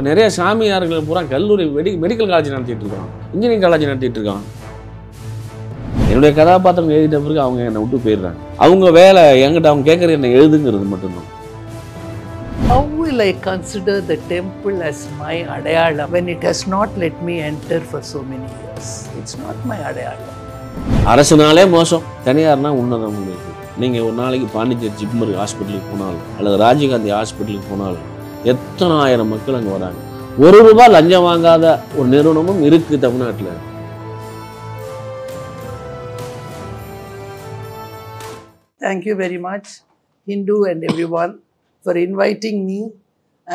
இப்போ நிறைய சாமியார்கள் பூரா கல்லூரி மெடிக்கல் காலேஜ் நடத்திட்டு இருக்கான், இன்ஜினியரிங் காலேஜ் நடத்திட்டு இருக்கான். என்னுடைய கதாபாத்திரம் எழுதிட்ட பிறகு அவங்க என்னை விட்டு போயிடுறாங்க. அவங்க வேலை என்கிட்ட அவங்க கேட்குறது என்னை எழுதுங்கிறது மட்டும்தான். How will I consider the temple as my அடையாளம் when it has not let me enter for so many years? It's not my அடையாளம். அரசுனாலே மோசம், தனியார்னா உன்னதம். உங்களுக்கு நீங்கள் ஒரு நாளைக்கு பாண்டிச்சேரி ஜிப்மர் ஹாஸ்பிட்டலுக்கு போனாலும் அல்லது ராஜீவ்காந்தி ஹாஸ்பிட்டலுக்கு போனாலும் எத்தனை ஆயிரம் மக்கள் அங்கே வராங்க. ₹1 லஞ்சம் வாங்காத ஒரு நிறுவனமும் இருக்குது தமிழ்நாட்டில். Thank you very much, Hindu and everyone, for inviting me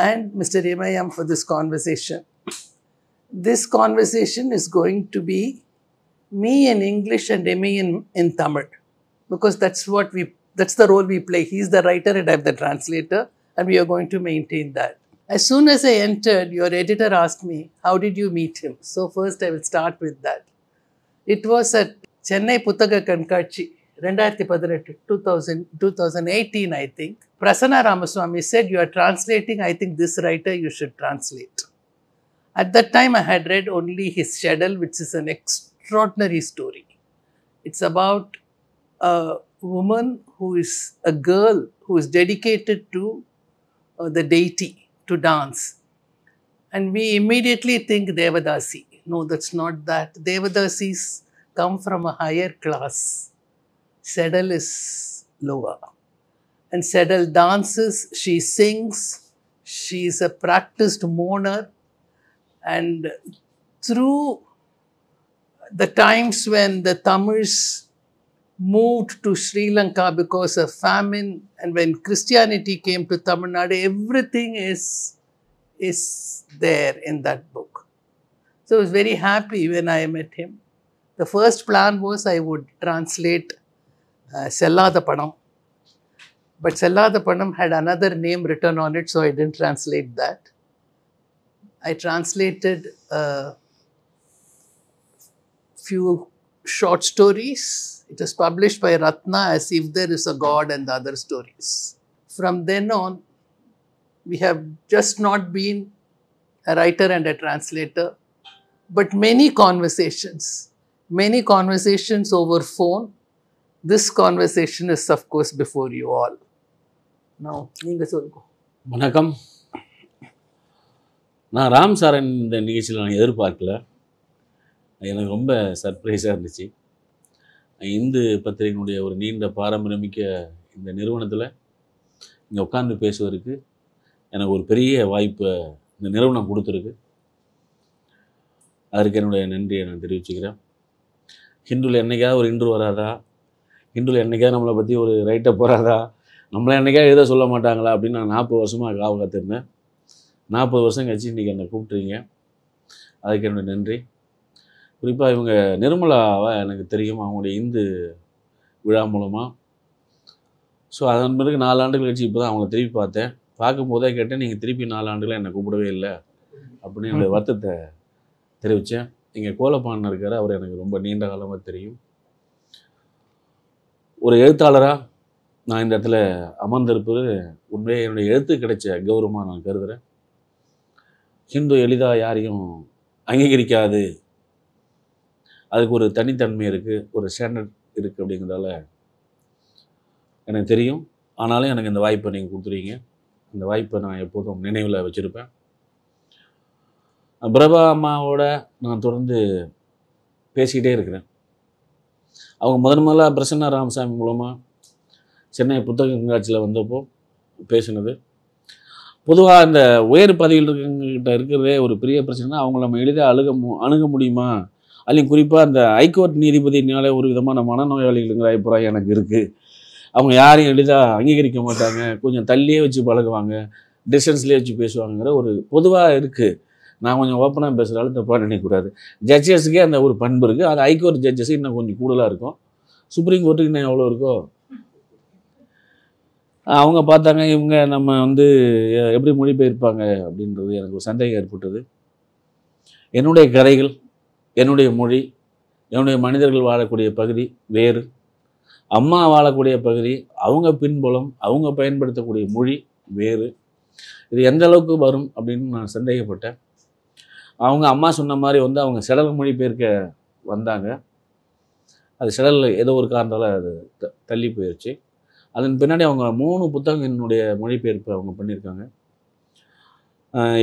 and Mr. M.I.M. for this conversation. This conversation is going to be me in English and Emmy in Tamil, because that's the role we play. He's the writer and I'm the translator, and we are going to maintain that. As soon as I entered, your editor asked me, how did you meet him? So first I will start with that. It was at Chennai Puttaka Kankachi, 2018, I think. Prasanna Ramaswamy said, you are translating, I think this writer you should translate. At that time, I had read only his Schedel, which is an extraordinary story. It's about a woman who is a girl who is dedicated to the deity, to dance. And we immediately think Devadasi. No, that's not that. Devadasis come from a higher class. Schedel is lower. And Schedel dances, she sings, she is a practiced mourner. And through the times when the Tamils moved to Sri Lanka because of famine, and when Christianity came to Tamil Nadu, everything is there in that book. So I was very happy when I met him. The first plan was I would translate Sellada Panam. But Sellada Panam had another name written on it, so I didn't translate that. I translated a few short stories. It was published by Ratna as If There Is a God and the Other Stories. From then on, we have just not been a writer and a translator, but many conversations over phone. This conversation is, of course, before you all. Now, நீங்க சொல்லுங்க. வணக்கம். நான் ராம் சாரன் இந்த நிகழ்ச்சியில் நான் எதிர்பார்க்கல. எனக்கு ரொம்ப சர்ப்ரைஸாக இருந்துச்சு. இந்து பத்திரிகையினுடைய ஒரு நீண்ட பாரம்பரியமிக்க இந்த நிறுவனத்தில் இங்கே உட்கார்ந்து பேசுவதற்கு எனக்கு ஒரு பெரிய வாய்ப்பை இந்த நிறுவனம் கொடுத்துருக்கு. அதற்கு என்னுடைய நன்றியை நான் தெரிவிச்சுக்கிறேன். ஹிந்துவில் என்றைக்காவது ஒரு இன்ட்ரு வராதா, ஹிந்துவில் என்றைக்காவது நம்மளை பற்றி ஒரு ரைட்டப் போகிறாதா, நம்மளை என்றைக்காவது எழுத சொல்ல மாட்டாங்களா அப்படின்னு நான் 40 வருஷமாக காவு காத்திருந்தேன். 40 வருஷம் கழிச்சு இன்றைக்கி என்னை கூப்பிட்றீங்க, அதுக்கு என்னுடைய நன்றி. குறிப்பாக இவங்க நிர்மலாவை எனக்கு தெரியும், அவங்களுடைய இந்து விழா மூலமாக. ஸோ அதன் பிறகு 4 ஆண்டுகள் கழிச்சு இப்போ தான் அவங்கள திருப்பி பார்த்தேன். பார்க்கும்போதே கேட்டேன், நீங்கள் திருப்பி 4 ஆண்டுகளாக என்னை கூப்பிடவே இல்லை அப்படின்னு என்னுடைய வருத்தத்தை தெரிவித்தேன். இங்கே கோலப்பாணன் இருக்கார், அவர் எனக்கு ரொம்ப நீண்ட காலமாக தெரியும். ஒரு எழுத்தாளராக நான் இந்த இடத்துல அமர்ந்திருப்பது உண்மையே என்னுடைய எழுத்து கிடைச்ச கௌரவமாக நான் கருதுகிறேன். ஹிந்து எளிதாக யாரையும் அங்கீகரிக்காது, அதுக்கு ஒரு தனித்தன்மை இருக்குது, ஒரு ஸ்டாண்டர்ட் இருக்குது அப்படிங்கிறதால எனக்கு தெரியும். ஆனாலும் எனக்கு இந்த வாய்ப்பை நீங்கள் கொடுத்துருக்கீங்க. இந்த வாய்ப்பை நான் எப்போதும் நினைவில் வச்சுருப்பேன். பிரபா அம்மாவோட நான் தொடர்ந்து பேசிக்கிட்டே இருக்கிறேன். அவங்க முதலாக பிரசன்னா ராமசாமி மூலமாக சென்னை புத்தக கண்காட்சியில் வந்தப்போ பேசினது. பொதுவாக இந்த உயர் பதவியில் இருக்கவங்ககிட்ட இருக்கிறதே ஒரு பெரிய பிரச்சனைனா அவங்கள நம்ம எளிதாக அணுக முடியுமா, அதுலேயும் குறிப்பாக அந்த ஹைகோர்ட் நீதிபதினாலே ஒரு விதமான மனநோயாளிகளுங்கிற அபிப்பிராயம் எனக்கு இருக்குது. அவங்க யாரையும் எளிதாக அங்கீகரிக்க மாட்டாங்க, கொஞ்சம் தள்ளியே வச்சு பழகுவாங்க, டிஸ்டன்ஸ்லேயே வச்சு பேசுவாங்கிற ஒரு பொதுவாக இருக்குது. நான் கொஞ்சம் ஓப்பனாக பேசுகிறாலும் தப்பாக நினைக்கக்கூடாது. ஜட்ஜஸுக்கே அந்த ஒரு பண்பு இருக்குது. அது ஹைகோர்ட் ஜட்ஜஸ் இன்னும் கொஞ்சம் கூடுதலாக இருக்கும். சுப்ரீம் கோர்ட்டுக்கு இன்னும் எவ்வளோ இருக்கோ அவங்க பார்த்தாங்க. இவங்க நம்ம எப்படி மொழிபெயர்ப்பாங்க அப்படின்றது எனக்கு ஒரு சந்தேகம் ஏற்பட்டது. என்னுடைய கதைகள், என்னுடைய மொழி, என்னுடைய மனிதர்கள் வாழக்கூடிய பகுதி வேறு, அம்மா வாழக்கூடிய பகுதி, அவங்க பின்புலம், அவங்க பயன்படுத்தக்கூடிய மொழி வேறு. இது எந்த அளவுக்கு வரும் அப்படின்னு நான் சந்தேகப்பட்டேன். அவங்க அம்மா சொன்ன மாதிரி வந்து அவங்க செடல் மொழிபெயர்க்க வந்தாங்க. அது செடல் ஏதோ ஒரு காரணத்தால் அது தள்ளி போயிடுச்சு. அதன் பின்னாடி அவங்க 3 புத்தகங்களுடைய மொழிபெயர்ப்பு அவங்க பண்ணியிருக்காங்க.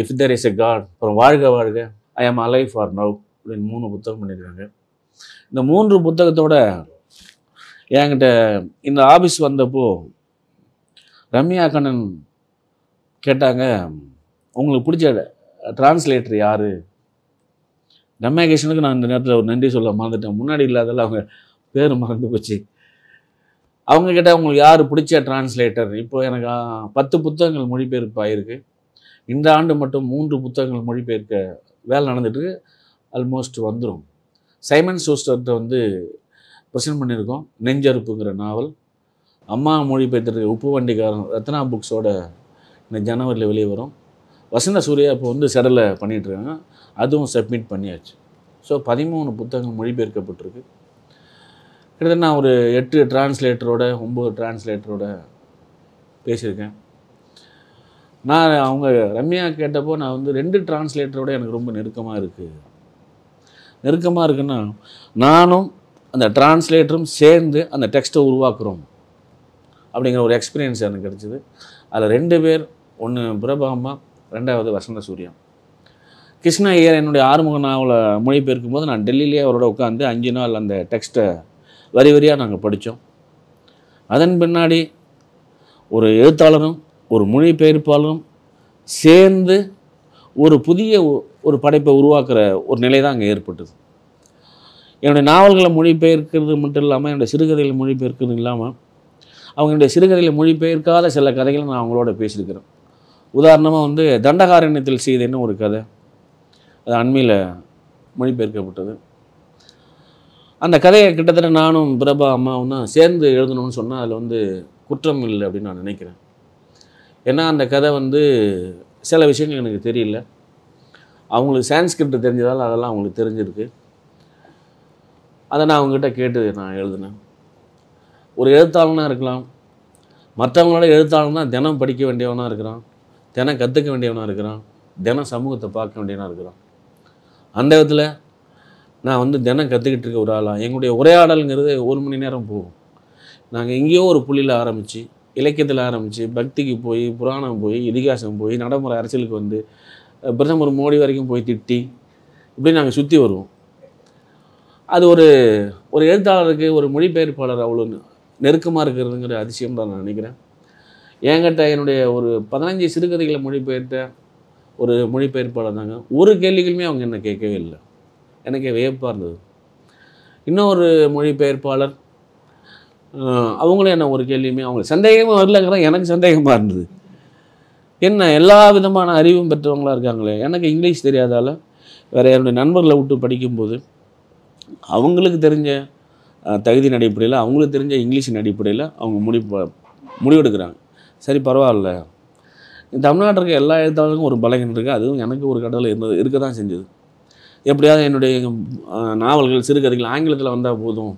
If there is a God, அப்புறம் வாழ்க வாழ்க, ஐ ஆம் அலைவ் ஃபார் நவ் அப்படின்னு 3 புத்தகம் பண்ணியிருக்காங்க. இந்த 3 புத்தகத்தோட என்கிட்ட இந்த ஆஃபீஸ் வந்தப்போ ரம்யா கண்ணன் கேட்டாங்க, உங்களுக்கு பிடிச்ச டிரான்ஸ்லேட்டர் யார்? ரம்யா கிருஷ்ணனுக்கு நான் இந்த நேரத்தில் ஒரு நன்றி சொல்ல மறந்துட்டேன். முன்னாடி இல்லாதால அவங்க பேர் மறந்து போச்சு. அவங்க கேட்டால் உங்களுக்கு யார் பிடிச்ச டிரான்ஸ்லேட்டர்? இப்போ எனக்கு 10 புத்தகங்கள் மொழிபெயர்ப்பு ஆகிருக்கு. இந்த ஆண்டு மட்டும் 3 புத்தகங்கள் மொழிபெயர்க்க வேலை நடந்துட்டு ஆல்மோஸ்ட் வந்துடும். சைமன் ஷூஸ்டர்கிட்ட வந்து ப்ரெசென்ட் பண்ணியிருக்கோம். நெஞ்சறுப்புங்கிற நாவல் அம்மா மொழிபெயர்த்துருக்கு. உப்பு வண்டிக்காரன் ரத்னா புக்ஸோட இந்த ஜனவரியில் வெளியே வரும். வசந்த சூர்யா இப்போ வந்து செடலை பண்ணிகிட்ருக்காங்க. அதுவும் சப்மிட் பண்ணியாச்சு. ஸோ 13 புத்தகங்கள் மொழிபெயர்க்கப்பட்டிருக்கு. கிட்டத்தட்ட நான் ஒரு 8 டிரான்ஸ்லேட்டரோட 9 டிரான்ஸ்லேட்டரோட பேசியிருக்கேன். நான் அவங்க ரம்யா கேட்டப்போ நான் வந்து 2 டிரான்ஸ்லேட்டரோட எனக்கு ரொம்ப நெருக்கமாக இருக்குன்னா நானும் அந்த டிரான்ஸ்லேட்டரும் சேர்ந்து அந்த டெக்ஸ்ட்டை உருவாக்குறோம் அப்படிங்கிற ஒரு எக்ஸ்பீரியன்ஸ் எனக்கு கிடச்சிது. அதில் 2 பேர், ஒன்று பிரபாமா, 2வது வசந்த சூர்யா. கிருஷ்ண ஐயர் என்னுடைய ஆறுமுக நாவலை மொழிபெயர்க்கும் போது நான் டெல்லியிலே அவரோட உட்காந்து 5 நாள் அந்த டெக்ஸ்ட்டை வரி வரியாக நாங்கள் படித்தோம். அதன் பின்னாடி ஒரு எழுத்தாளரும் ஒரு மொழிபெயர்ப்பாளரும் சேர்ந்து ஒரு புதிய ஒரு படைப்பை உருவாக்குற ஒரு நிலை தான் அங்கே ஏற்பட்டது. என்னுடைய நாவல்களை மொழிபெயர்க்கிறது மட்டும் இல்லாமல், என்னுடைய சிறுகதைகளை மொழிபெயர்க்கிறது இல்லாமல், அவங்களுடைய சிறுகதைகளை மொழிபெயர்க்காத சில கதைகளை நான் அவங்களோட பேசியிருக்கிறேன். உதாரணமாக வந்து தண்டகாரண்யத்தில் செய்தேன்னு ஒரு கதை, அது அண்மையில் மொழிபெயர்க்கப்பட்டது. அந்த கதையை கிட்டத்தட்ட நானும் பிரபா அம்மாவும் தான் சேர்ந்து எழுதணும்னு சொன்னால் அதில் வந்து குற்றம் இல்லை அப்படின்னு நான் நினைக்கிறேன். ஏன்னா அந்த கதை வந்து சில விஷயங்கள் எனக்கு தெரியல. அவங்களுக்கு சான்ஸ்கிரிப்ட் தெரிஞ்சதால் அதெல்லாம் அவங்களுக்கு தெரிஞ்சிருக்கு. அதை நான் அவங்ககிட்ட கேட்டு நான் எழுதினேன். ஒரு எழுத்தாளனாக இருக்கலாம், மற்றவங்களோட எழுத்தாளனா தினம் படிக்க வேண்டியவனாக இருக்கிறான், தினம் கற்றுக்க வேண்டியவனாக இருக்கிறான், தினம் சமூகத்தை பார்க்க வேண்டியவனாக இருக்கிறான். அந்த விதத்தில் நான் வந்து தினம் கற்றுக்கிட்டு இருக்க ஒரு ஆளாக எங்களுடைய உரையாடலுங்கிறது 1 மணி நேரம் போகும். நாங்கள் எங்கேயோ ஒரு புள்ளியில் ஆரம்பித்து, இலக்கியத்தில் ஆரம்பித்து, பக்திக்கு போய், புராணம் போய், இதிகாசம் போய், நடைமுறை அரசியலுக்கு வந்து, பிரதமர் மோடி வரைக்கும் போய் திட்டி, இப்படி நாங்கள் சுற்றி வருவோம். அது ஒரு எழுத்தாளருக்கு ஒரு மொழிபெயர்ப்பாளர் அவ்வளோ நெருக்கமாக இருக்கிறதுங்கிற அதிசயம் தான் நான் நினைக்கிறேன். என்கிட்ட என்னுடைய ஒரு 15 சிறுகதைகளை மொழிபெயர்த்த ஒரு மொழிபெயர்ப்பாளர் தாங்க. ஒரு கேள்விகளுமே அவங்க என்ன கேட்கவே இல்லை. எனக்கு வியப்பாக இருந்தது. இன்னொரு மொழிபெயர்ப்பாளர் அவங்களும் என்ன ஒரு கேள்வியுமே, அவங்களுக்கு சந்தேகமாக வரலங்கிற எனக்கு சந்தேகமாக இருந்தது. என்ன எல்லா விதமான அறிவும் பெற்றவங்களாக இருக்காங்களே. எனக்கு இங்கிலீஷ் தெரியாதால் வேறு என்னுடைய நண்பர்களை விட்டு படிக்கும்போது அவங்களுக்கு தெரிஞ்ச தகுதியின் அடிப்படையில், அவங்களுக்கு தெரிஞ்ச இங்கிலீஷின் அடிப்படையில் அவங்க முடிவெடுக்கிறாங்க. சரி, பரவாயில்ல. தமிழ்நாட்டில் இருக்க எல்லா எழுத்தாளருக்கும் ஒரு பலகீனம் இருக்குது. அதுவும் எனக்கு ஒரு கடவுள் இருக்க தான் செஞ்சது. எப்படியாவது என்னுடைய நாவல்கள், சிறுகதைகள் ஆங்கிலத்தில் வந்தால் போதும்,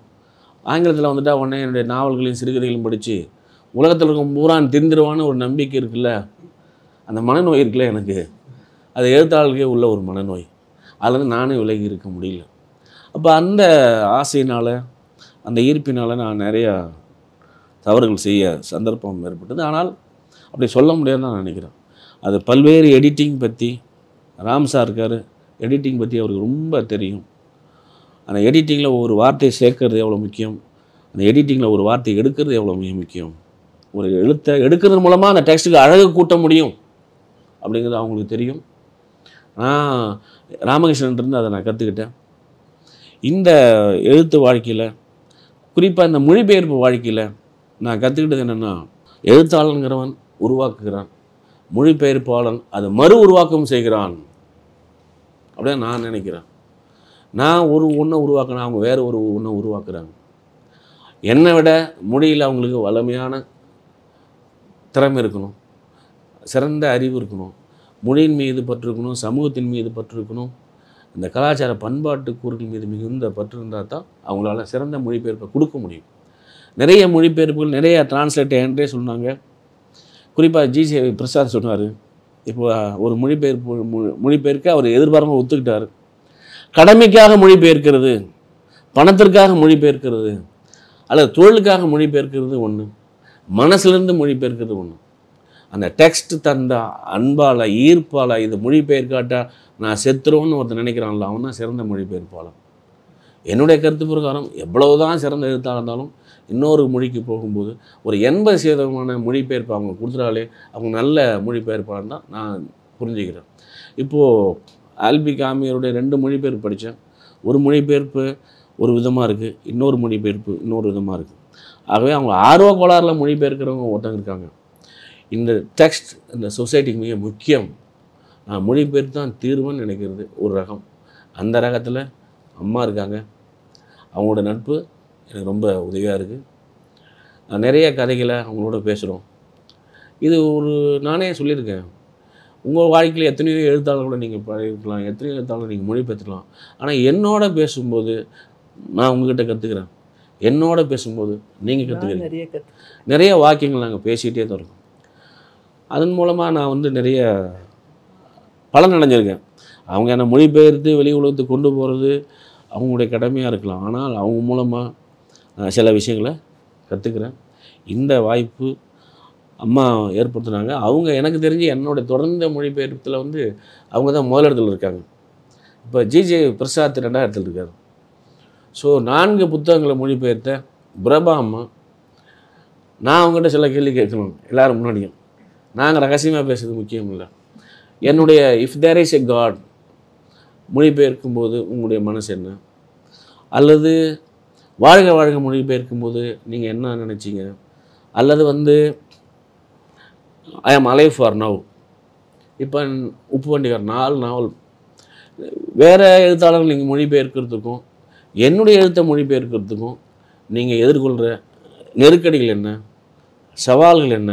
ஆங்கிலத்தில் வந்துட்டால் உடனே என்னுடைய நாவல்களையும் சிறுகதைகளையும் படித்து உலகத்தில் இருக்கும் பூரான் தெரிஞ்சிருவான்னு ஒரு நம்பிக்கை இருக்குல்ல, அந்த மனநோய் இருக்குல்ல எனக்கு, அது எழுத்தாளருக்கே உள்ள ஒரு மனநோய். அதுலேருந்து நானே விலகி இருக்க முடியல. அப்போ அந்த ஆசையினால், அந்த ஈர்ப்பினால் நான் நிறையா தவறுகள் செய்ய சந்தர்ப்பம் ஏற்பட்டது. ஆனால் அப்படி சொல்ல முடியாதுன்னு நான் நினைக்கிறேன். அது பல்வேறு எடிட்டிங் பற்றி ராம்சா இருக்கார், எடிட்டிங் பற்றி அவருக்கு ரொம்ப தெரியும். அந்த எடிட்டிங்கில் ஒரு வார்த்தையை சேர்க்கறது எவ்வளோ முக்கியம், அந்த எடிட்டிங்கில் ஒரு வார்த்தையை எடுக்கிறது எவ்வளோ முக்கியம், ஒரு எழுத்தை எடுக்கிறது மூலமாக அந்த டெக்ஸ்ட்டுக்கு அழகு கூட்ட முடியும் அப்படிங்கிறது அவங்களுக்கு தெரியும். நான் ராமகிருஷ்ணன்லேருந்து அதை நான் கற்றுக்கிட்டேன். இந்த எழுத்து வாழ்க்கையில், குறிப்பாக இந்த மொழிபெயர்ப்பு வாழ்க்கையில் நான் கற்றுக்கிட்டது என்னென்னா, எழுத்தாளனுங்கிறவன் உருவாக்குகிறான், மொழிபெயர்ப்பாளன் அது மறு உருவாக்கம் செய்கிறான் அப்படின்னு நான் நினைக்கிறேன். நான் ஒரு ஒன்றை உருவாக்கினா அவங்க வேறு ஒரு ஒன்றை உருவாக்குறாங்க. என்னை விட மொழியில் அவங்களுக்கு வலிமையான திறமை இருக்கணும், சிறந்த அறிவு இருக்கணும், மொழியின் மீது பற்று இருக்கணும், சமூகத்தின் மீது பற்று இருக்கணும், இந்த கலாச்சார பண்பாட்டு கூறுகள் மீது மிகுந்த பற்று இருந்தால் தான் அவங்களால சிறந்த மொழிபெயர்ப்பை கொடுக்க முடியும். நிறைய மொழிபெயர்ப்புகள், நிறைய டிரான்ஸ்லேட்டர் என்கிட்டே சொன்னாங்க. குறிப்பாக ஜி.சி. பிரசாத் சொன்னார், இப்போ ஒரு மொழிபெயர்க்க அவர் எதிர்பாராமல் ஒத்துக்கிட்டார். கடமைக்காக மொழிபெயர்க்கிறது, பணத்திற்காக மொழிபெயர்க்கிறது, அல்லது தொழிலுக்காக மொழிபெயர்க்கிறது ஒன்று, மனசுலேருந்து மொழிபெயர்க்கிறது ஒன்று. அந்த டெக்ஸ்ட் தந்த அன்பால் ஈர்ப்பால் இது மொழிபெயர்க்காட்டா நான் செத்துருவோன்னு ஒருத்தர் நினைக்கிறான்ல, அவன் தான் சிறந்த மொழிபெயர்ப்பாளன். என்னுடைய கருத்து பிரகாரம் எவ்வளவு தான் சிறந்த எழுத்தாக இருந்தாலும் இன்னொரு மொழிக்கு போகும்போது ஒரு 80% மொழிபெயர்ப்பு அவங்க கொடுத்துட்டாலே அவங்க நல்ல மொழிபெயர்ப்பாளன் தான் நான் புரிஞ்சுக்கிறேன். இப்போது ஆல்பி காமியருடைய 2 மொழிபெயர்ப்பு படித்தேன். ஒரு மொழிபெயர்ப்பு ஒரு விதமாக இருக்குது, இன்னொரு மொழிபெயர்ப்பு இன்னொரு விதமாக இருக்குது. ஆகவே அவங்க ஆர்வ கோளாறில் மொழிபெயர்க்கிறவங்க ஒருத்தங்க இருக்காங்க. இந்த டெக்ஸ்ட் இந்த சொசைட்டிக்கு மிக முக்கியம், நான் மொழிபெயர்த்து தான் தீர்வுன்னு நினைக்கிறது ஒரு ரகம். அந்த ரகத்தில் அம்மா இருக்காங்க. அவங்களோட நட்பு எனக்கு ரொம்ப உதவியாக இருக்குது. நான் நிறைய கதைகளை அவங்களோட பேசுகிறோம். இது ஒரு நானே சொல்லியிருக்கேன், உங்கள் வாழ்க்கையில் எத்தனையோ எழுத்தாளர்களோட நீங்கள் பழகிக்கலாம், எத்தனையோ எழுத்தாளர் நீங்கள் மொழிபெயர்த்துக்கலாம். ஆனால் என்னோட பேசும்போது நான் உங்ககிட்ட கற்றுக்கிறேன், என்னோட பேசும்போது நீங்கள் கற்றுக்கிறீங்க. நிறைய வாக்கியங்கள் நாங்கள் பேசிகிட்டே தான் இருக்கோம். அதன் மூலமாக நான் வந்து நிறைய பலன் அடைஞ்சிருக்கேன். அவங்க என்னை மொழிபெயர்த்து வெளி உலகத்துக்கு கொண்டு போகிறது அவங்களுடைய கடமையாக இருக்கலாம். ஆனால் அவங்க மூலமாக சில விஷயங்களை கற்றுக்கிறேன். இந்த வாய்ப்பு அம்மா ஏற்படுத்தினாங்க. அவங்க எனக்கு தெரிஞ்சு என்னோட தொடர்ந்த மொழிபெயர்ப்பில் வந்து அவங்க தான் முதலிடத்தில் இருக்காங்க. இப்போ ஜிஜே பிரசாத் 2ஆம் இடத்துல இருக்கார். ஸோ 4 புத்தகங்களை மொழிபெயர்த்த பிரபா அம்மா. நான் அவங்ககிட்ட சில கேள்வி கேட்கணும் எல்லோரும் முன்னாடியும். நாங்கள் ரகசியமாக பேசுறது முக்கியம் இல்லை. என்னுடைய if there is a god மொழிபெயர்க்கும்போது உங்களுடைய மனசு என்ன, அல்லது வாழ்க வாழ்க மொழிபெயர்க்கும்போது நீங்கள் என்ன நினச்சிங்க, அல்லது வந்து ஐ ஆம் அலைவ் ஃபார் நவ். இப்போ உப்பு வண்டிகார் 4 நாவல் வேறு எழுத்தாளர்கள் நீங்கள் மொழிபெயர்க்கிறதுக்கும் என்னுடைய எழுத்தை மொழிபெயர்க்கிறதுக்கும் நீங்கள் எதிர்கொள்கிற நெருக்கடிகள் என்ன, சவால்கள் என்ன,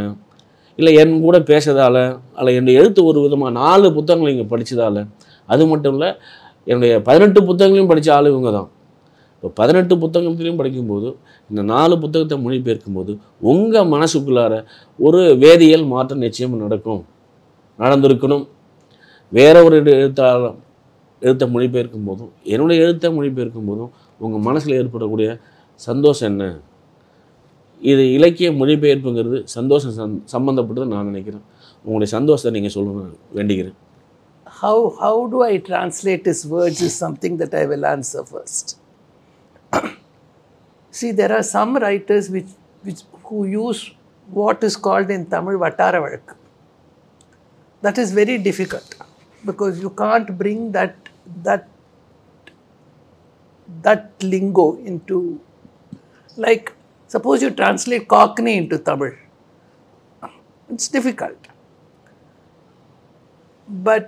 இல்லை என் கூட பேசுறதால அல்ல என்னுடைய எழுத்து ஒரு விதமாக 4 புத்தகங்கள் நீங்கள் படித்ததால், அது மட்டும் இல்லை என்னுடைய 18 புத்தகங்களையும் படித்த ஆள் இவங்க தான். இப்போ 18 புத்தகங்களையும் படிக்கும்போது இந்த 4 புத்தகத்தை மொழிபெயர்க்கும்போது உங்கள் மனசுக்குள்ளார ஒரு வேதியியல் மாற்றம் நிச்சயம் நடந்திருக்கணும். வேற ஒரு எழுத்தை மொழிபெயர்க்கும் போதும் என்னுடைய எழுத்தை மொழிபெயர்க்கும் போதும் உங்கள் மனசில் ஏற்படக்கூடிய சந்தோஷம் என்ன, இது இலக்கிய மொழிபெயர்ப்புங்கிறது சந்தோஷம் சம்பந்தப்பட்டது நான் நினைக்கிறேன். உங்களுடைய சந்தோஷத்தை நீங்கள் சொல்லணும்னு வேண்டிக்கிறேன். How do I translate his words is something that I will answer first. See, there are some writers who use what is called in Tamil Vattara Valakku. That is very difficult because you can't bring that lingo into, like, suppose you translate Cockney into Tamil. It's difficult. But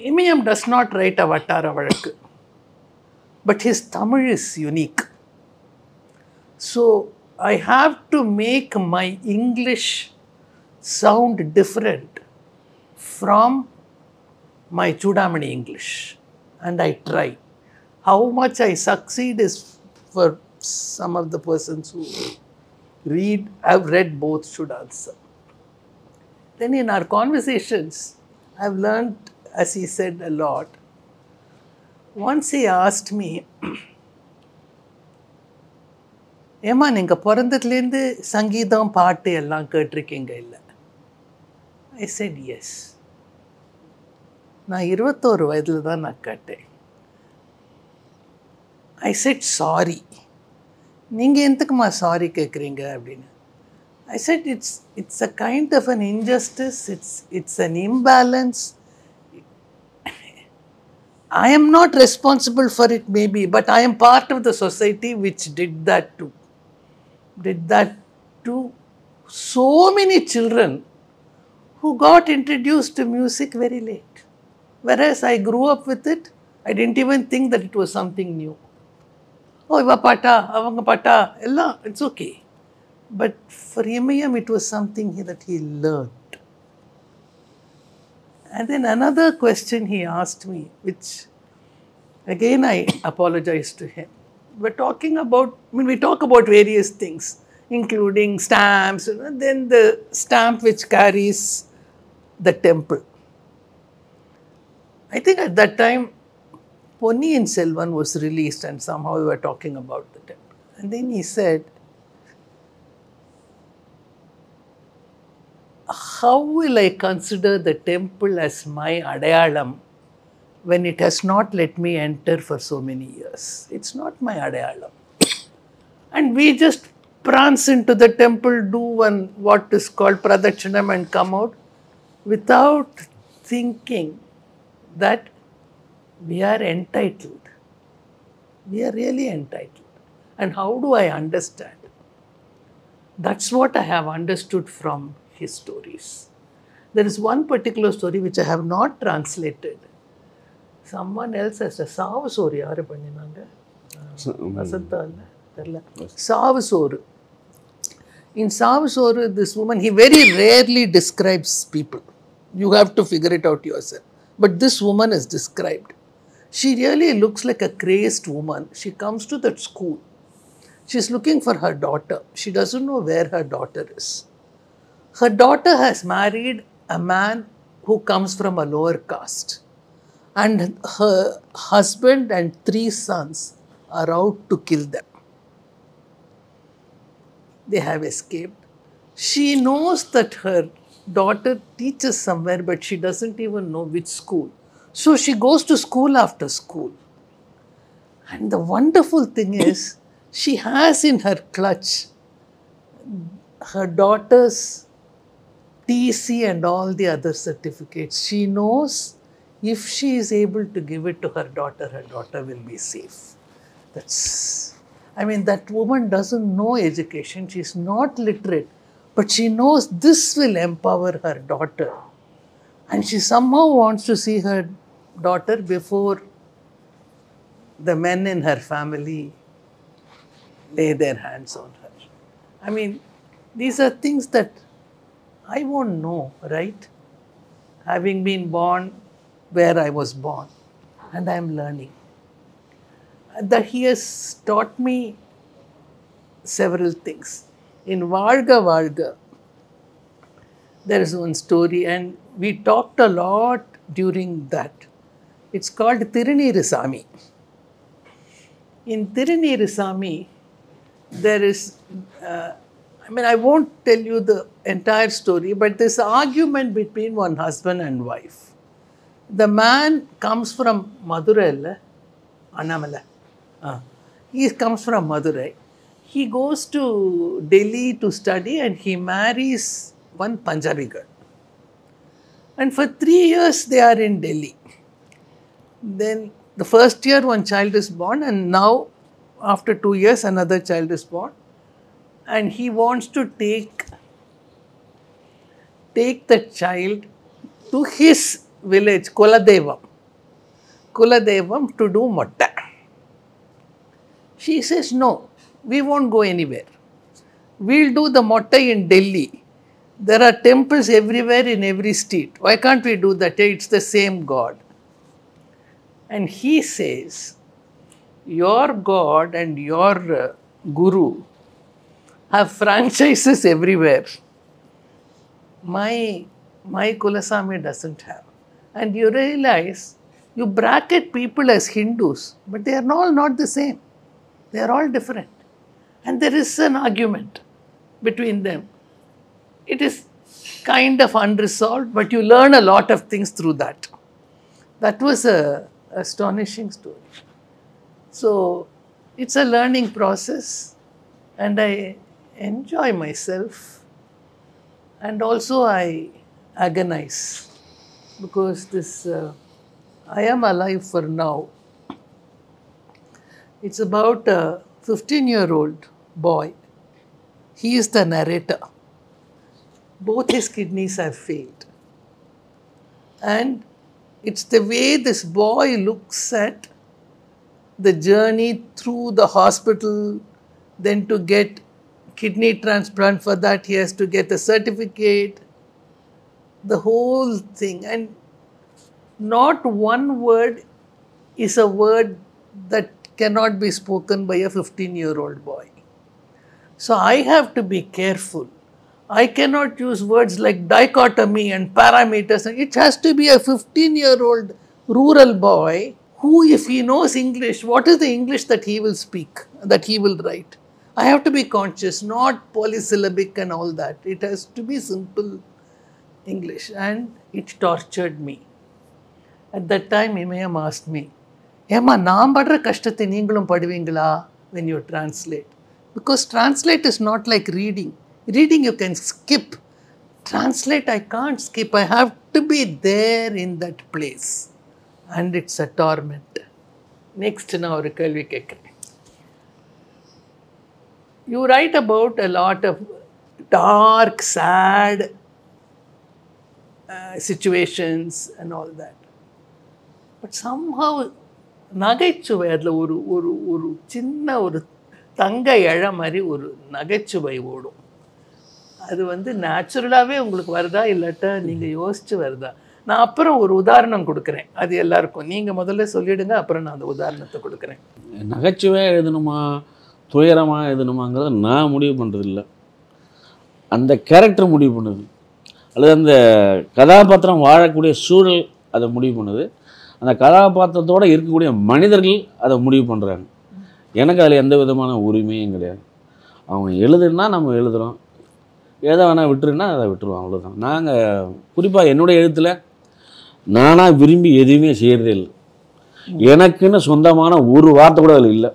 Imayam does not write a Vattara Valakku. But his Tamil is unique. So I have to make my English sound different from my Chudamani English. And I try. How much I succeed is for some of the persons who have read both should answer. Then in our conversations, I've learned, as he said, a lot. Once he asked me, ஏமா நீங்கள் பிறந்ததுலேருந்து சங்கீதம் பாட்டு எல்லாம் கேட்டிருக்கீங்க இல்லை? I said yes. நான் 21 வயதில் தான் நான் கேட்டேன். I said sorry. நீங்கள் எதுக்குமா சாரி கேட்குறீங்க அப்படின்னு. I said it's a kind of an injustice, it's an imbalance. I am not responsible for it maybe, but I am part of the society which did that to so many children who got introduced to music very late. Whereas I grew up with it, I didn't even think that it was something new. Oh, iva pata, avanga pata, ella, it's okay. But for Imayam, it was something that he learned. And then another question he asked me, which again I apologize to him. We talk about various things, including stamps, and then the stamp which carries the temple. I think at that time, Ponniyin Selvan was released and somehow we were talking about the temple. And then he said, how will I consider the temple as my Adayalam when it has not let me enter for so many years? It's not my Adayalam. And we just prance into the temple, do what is called Pradakshinam and come out without thinking that we are entitled. We are really entitled. And how do I understand? That's what I have understood from his stories. There is one particular story which I have not translated. Someone else has a Savu story. Yaru panninanga? Vasantha alla? Therilla. Savu story. In Savu story, this woman, he very rarely describes people. You have to figure it out yourself. But this woman is described. She really looks like a crazed woman. She comes to that school. She's looking for her daughter. She doesn't know where her daughter is. Her daughter has married a man who comes from a lower caste. And her husband and 3 sons are out to kill them. They have escaped. She knows that her daughter teaches somewhere, but she doesn't even know which school. So she goes to school after school. And the wonderful thing is, she has in her clutch her daughter's TC and all the other certificates. She knows if she is able to give it to her daughter will be safe. That woman doesn't know education. She's not literate, but she knows this will empower her daughter. And she somehow wants to see her daughter before the men in her family lay their hands on her. These are things that I won't know, right? Having been born where I was born, and I am learning. That he has taught me several things. In Varga Varga, there is one story, and we talked a lot during that. It's called Tirunirisami. In Tirunirisami, there is, I won't tell you the entire story, but there's an argument between one husband and wife. The man comes from Madurai, Annamala. He comes from Madurai. He goes to Delhi to study and he marries one Punjabi girl. And for 3 years they are in Delhi. Then the first year one child is born, and now after 2 years another child is born. And he wants to take the child to his village, Kuladevam, to do motta. She says, no, we won't go anywhere. We'll do the motta in Delhi. There are temples everywhere in every street. Why can't we do that? It's the same God. And he says, your God and your Guru have franchises everywhere. My Kulasami doesn't have. And you realize, you bracket people as Hindus, but they are all not the same. They are all different. And there is an argument between them. It is kind of unresolved, but you learn a lot of things through that. That was an astonishing story. So, it's a learning process, and I enjoy myself, and also I agonize, because this, I am alive for now. It's about a 15-year-old boy. He is the narrator. Both his kidneys have failed. And it's the way this boy looks at the journey through the hospital, then to get kidney transplant. For that he has to get a certificate, the whole thing. And not one word is a word that cannot be spoken by a 15-year-old boy. So I have to be careful. I cannot use words like dichotomy and parameters. It has to be a 15-year-old rural boy who, if he knows English, what is the English that he will speak, that he will write? I have to be conscious, not polysyllabic and all that. It has to be simple English, and it tortured me. At that time, Imayam asked me, Emma, நான் படுற கஷ்டத்தை நீங்களும் படுவீங்களா when you translate? Because translate is not like reading. Reading you can skip. Translate I can't skip. I have to be there in that place. And it's a torment. Next, நான் ஒரு கேள்வி கேட்கிறேன். You write about a lot of dark, sad situations and all that. But somehow, நகைச்சுவை அதில் ஒரு ஒரு ஒரு சின்ன ஒரு தங்க இழை மாதிரி ஒரு நகைச்சுவை ஓடும். அது வந்து நேச்சுரலாகவே உங்களுக்கு வருதா இல்லாட்டா நீங்கள் யோசிச்சு வருதா? நான் அப்புறம் ஒரு உதாரணம் கொடுக்குறேன், அது எல்லாருக்கும். நீங்கள் முதல்ல சொல்லிவிடுங்க, அப்புறம் நான் அந்த உதாரணத்தை கொடுக்குறேன். நகைச்சுவையாக எழுதணுமா துயரமாக எழுதணுமாங்கிறத நான் முடிவு பண்ணுறதில்ல, அந்த கேரக்டர் முடிவு பண்ணுது, அல்லது அந்த கதாபாத்திரம் வாழக்கூடிய சூழல் அதை முடிவு பண்ணுது, அந்த கதாபாத்திரத்தோடு இருக்கக்கூடிய மனிதர்கள் அதை முடிவு பண்ணுறாங்க. எனக்கு அதில் எந்த விதமான உரிமையும் கிடையாது. அவங்க எழுதுனா நம்ம எழுதுகிறோம், எதை வேணால் விட்டுருன்னா அதை விட்டுருவோம், அவ்வளோதான். நாங்கள் குறிப்பாக என்னுடைய எழுத்தில் நானாக விரும்பி எதுவுமே செய்கிறதே இல்லை. எனக்குன்னு சொந்தமான ஒரு வார்த்தை கூட அதில் இல்லை,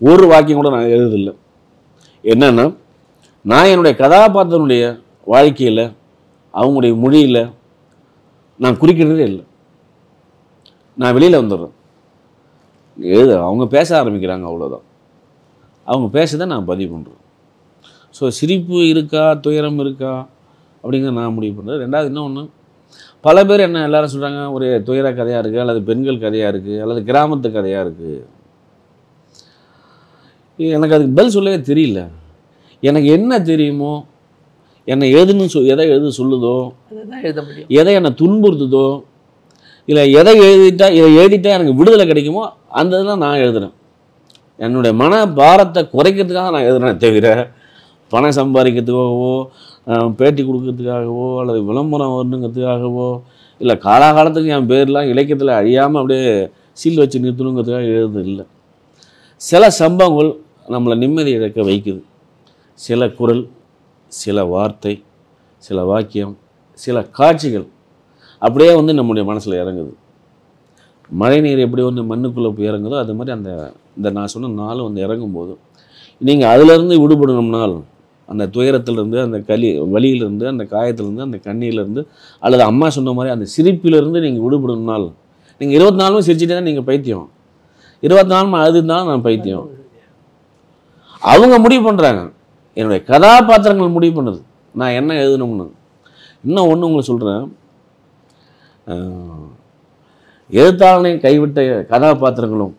ஒரு வாக்கியம் கூட நான் எழுததில்லை. என்னென்னா, நான் என்னுடைய கதாபாத்திரனுடைய வாழ்க்கையில் அவங்களுடைய மொழியில் நான் குறிக்கிறதே இல்லை. நான் வெளியில் வந்துடுறேன், அவங்க பேச ஆரம்பிக்கிறாங்க, அவ்வளோதான். அவங்க பேசதான் நான் பதிவு பண்ணுறேன். ஸோ சிரிப்பு இருக்கா துயரம் இருக்கா அப்படிங்கிறத நான் முடிவு பண்ணுறேன். ரெண்டாவது இன்னொன்று, பல பேர் என்ன எல்லாரும் சொல்கிறாங்க, ஒரு துயர கதையாக இருக்குது, அல்லது பெண்கள் கதையாக இருக்குது, அல்லது கிராமத்து கதையாக இருக்குது. எனக்கு அதுக்கு பதில் சொல்லவே தெரியல. எனக்கு என்ன தெரியுமோ, என்னை எதை எழுத சொல்லுதோ, எதை என்னை துன்புறுத்துதோ, இல்லை எதை எழுதிட்டா எனக்கு விடுதலை கிடைக்குமோ அந்த இதெல்லாம் நான் எழுதுகிறேன். என்னுடைய மன பாரத்தை குறைக்கிறதுக்காக நான் எழுதுறேன் தவிர பணம் சம்பாதிக்கிறதுக்காகவோ, பேட்டி கொடுக்கறதுக்காகவோ, அல்லது விளம்பரம் வரணுங்கிறதுக்காகவோ, இல்லை காலாகாலத்துக்கு என் பேர்லாம் இலக்கியத்தில் அழியாமல் அப்படியே சீல் வச்சு நிறுத்தணுங்கிறதுக்காக எழுதுறது இல்லை. சில சம்பவங்கள் நம்மளை நிம்மதி இழக்க வைக்குது. சில குரல், சில வார்த்தை, சில வாக்கியம், சில காட்சிகள் அப்படியே வந்து நம்முடைய மனசில் இறங்குது. மழை நீர் எப்படி வந்து மண்ணுக்குள்ளே போய் இறங்குதோ அது மாதிரி இந்த நான் சொன்ன நாள் வந்து இறங்கும்போது நீங்கள் அதிலேருந்து விடுபடணும்னால், அந்த துயரத்திலேருந்து, அந்த வலியிலேருந்து, அந்த காயத்திலேருந்து, அந்த கண்ணீர்லேருந்து, அல்லது அம்மா சொன்ன மாதிரி அந்த சிரிப்பிலேருந்து நீங்கள் விடுபடணும்னால், நீங்கள் 24 சிரிச்சுட்டே தான் நீங்கள் பைத்தியம், 24 அழுதுனாலும் நான் பைத்தியம். அவங்க முடிவு பண்ணுறாங்க, என்னுடைய கதாபாத்திரங்கள் முடிவு பண்ணுது நான் என்ன எழுதணும்னு. இன்னும் ஒன்று உங்களுக்கு சொல்கிறேன், எழுத்தாளனை கைவிட்ட கதாபாத்திரங்களும்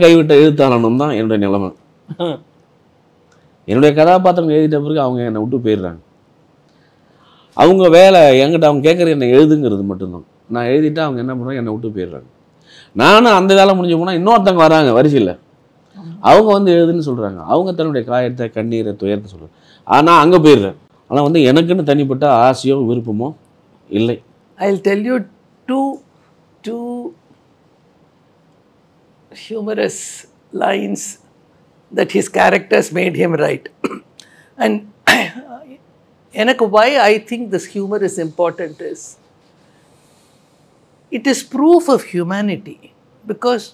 கைவிட்ட எழுத்தாளனும் தான் என்னுடைய நிலைமை. என்னுடைய கதாபாத்திரம் எழுதிட்ட பிறகு அவங்க என்னை விட்டு போயிடுறாங்க. அவங்க வேலை என்கிட்ட அவங்க கேட்குறது என்னை எழுதுங்கிறது மட்டும்தான். நான் எழுதிட்டு அவங்க என்ன பண்ணுறாங்க, என்னை விட்டு போயிடுறாங்க. நானும் அந்த வேலை முடிஞ்சு போனால் இன்னொருத்தவங்க வராங்க வரிசையில், அவங்க வந்து எழுதுன்னு சொல்கிறாங்க. அவங்க தன்னுடைய காயத்தை, கண்ணீரை, துயரத்தை சொல்கிறாங்க. ஆனால் அங்கே போயிடுறேன். ஆனால் வந்து எனக்குன்னு தனிப்பட்ட ஆசையோ விருப்பமோ இல்லை. I'll tell you two humorous lines that his characters made him write. And why I think this humor is important is, it is proof of humanity, because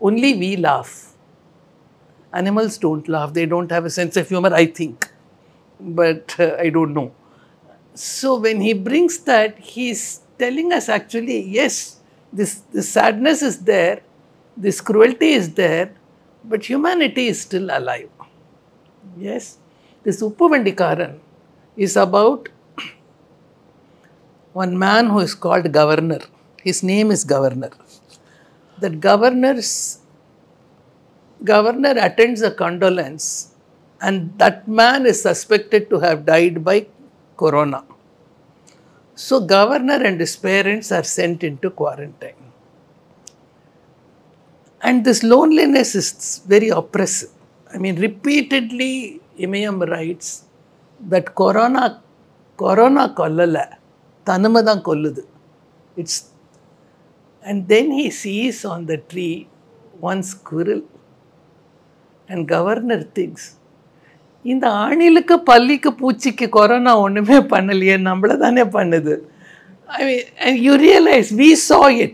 only we laugh. Animals don't laugh, they don't have a sense of humor, I think, but I don't know. So when he brings that, he's telling us actually, yes, this sadness is there, this cruelty is there, but humanity is still alive. Yes, this Uppu Vendikaran is about one man who is called Governor. His name is Governor. That governor attends a condolence, and that man is suspected to have died by corona. So governor and his parents are sent into quarantine. And this loneliness is very oppressive. I mean, repeatedly Imayam writes that corona kollala, தனிமை தான் கொல்லுது. It's and then he sees on the tree one squirrel and governor thinks, இந்த ஆணிலுக்கு பல்லிக்கு பூச்சிக்கு corona ஒன்றுமே பண்ணலையே, நம்மள தானே பண்ணுது. I mean, and you realize we saw it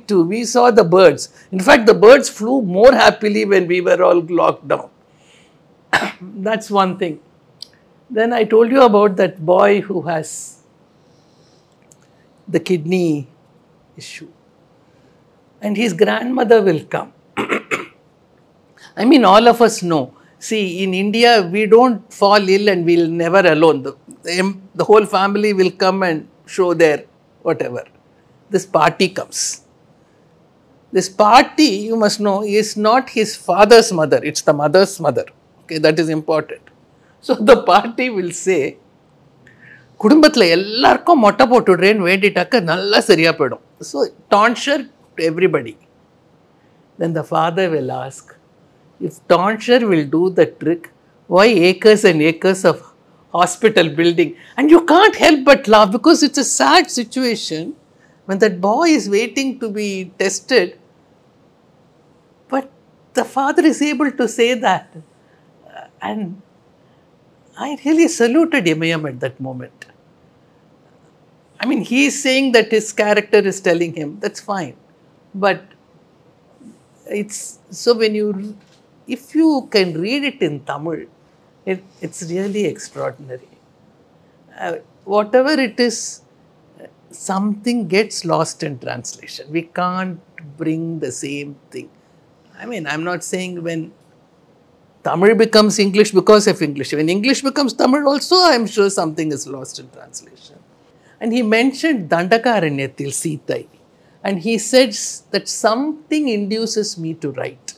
too. We saw the birds. In fact, the birds flew more happily when we were all locked down. That's one thing. Then I told you about that boy who has the kidney issue. And his grandmother will come. I mean, all of us know. See, in India, we don't fall ill and we'll never alone. The whole family will come and show their whatever. This party comes. This party, you must know, is not his father's mother. It's the mother's mother. Okay, that is important. So the party will say, குடும்பத்தில் எல்லாருக்கும் மொட்டை போட்டுடுறேன்னு வேண்டிட்டாக்க நல்லா சரியாக போயிடும். So tonsure to everybody. Then the father will ask, if tonsure will do the trick, why acres and acres of hospital building? And you can't help but laugh because it's a sad situation when that boy is waiting to be tested. But the father is able to say that. And I really saluted Imayam at that moment. I mean, he is saying that his character is telling him, that's fine. But it's, so when you, if you can read it in Tamil, it's really extraordinary. Whatever it is, something gets lost in translation. We can't bring the same thing. I mean, I'm not saying when Tamil becomes English because of English. When English becomes Tamil also, I'm sure something is lost in translation. And he mentioned Dandakaranyathil Sitai. And he says that something induces me to write.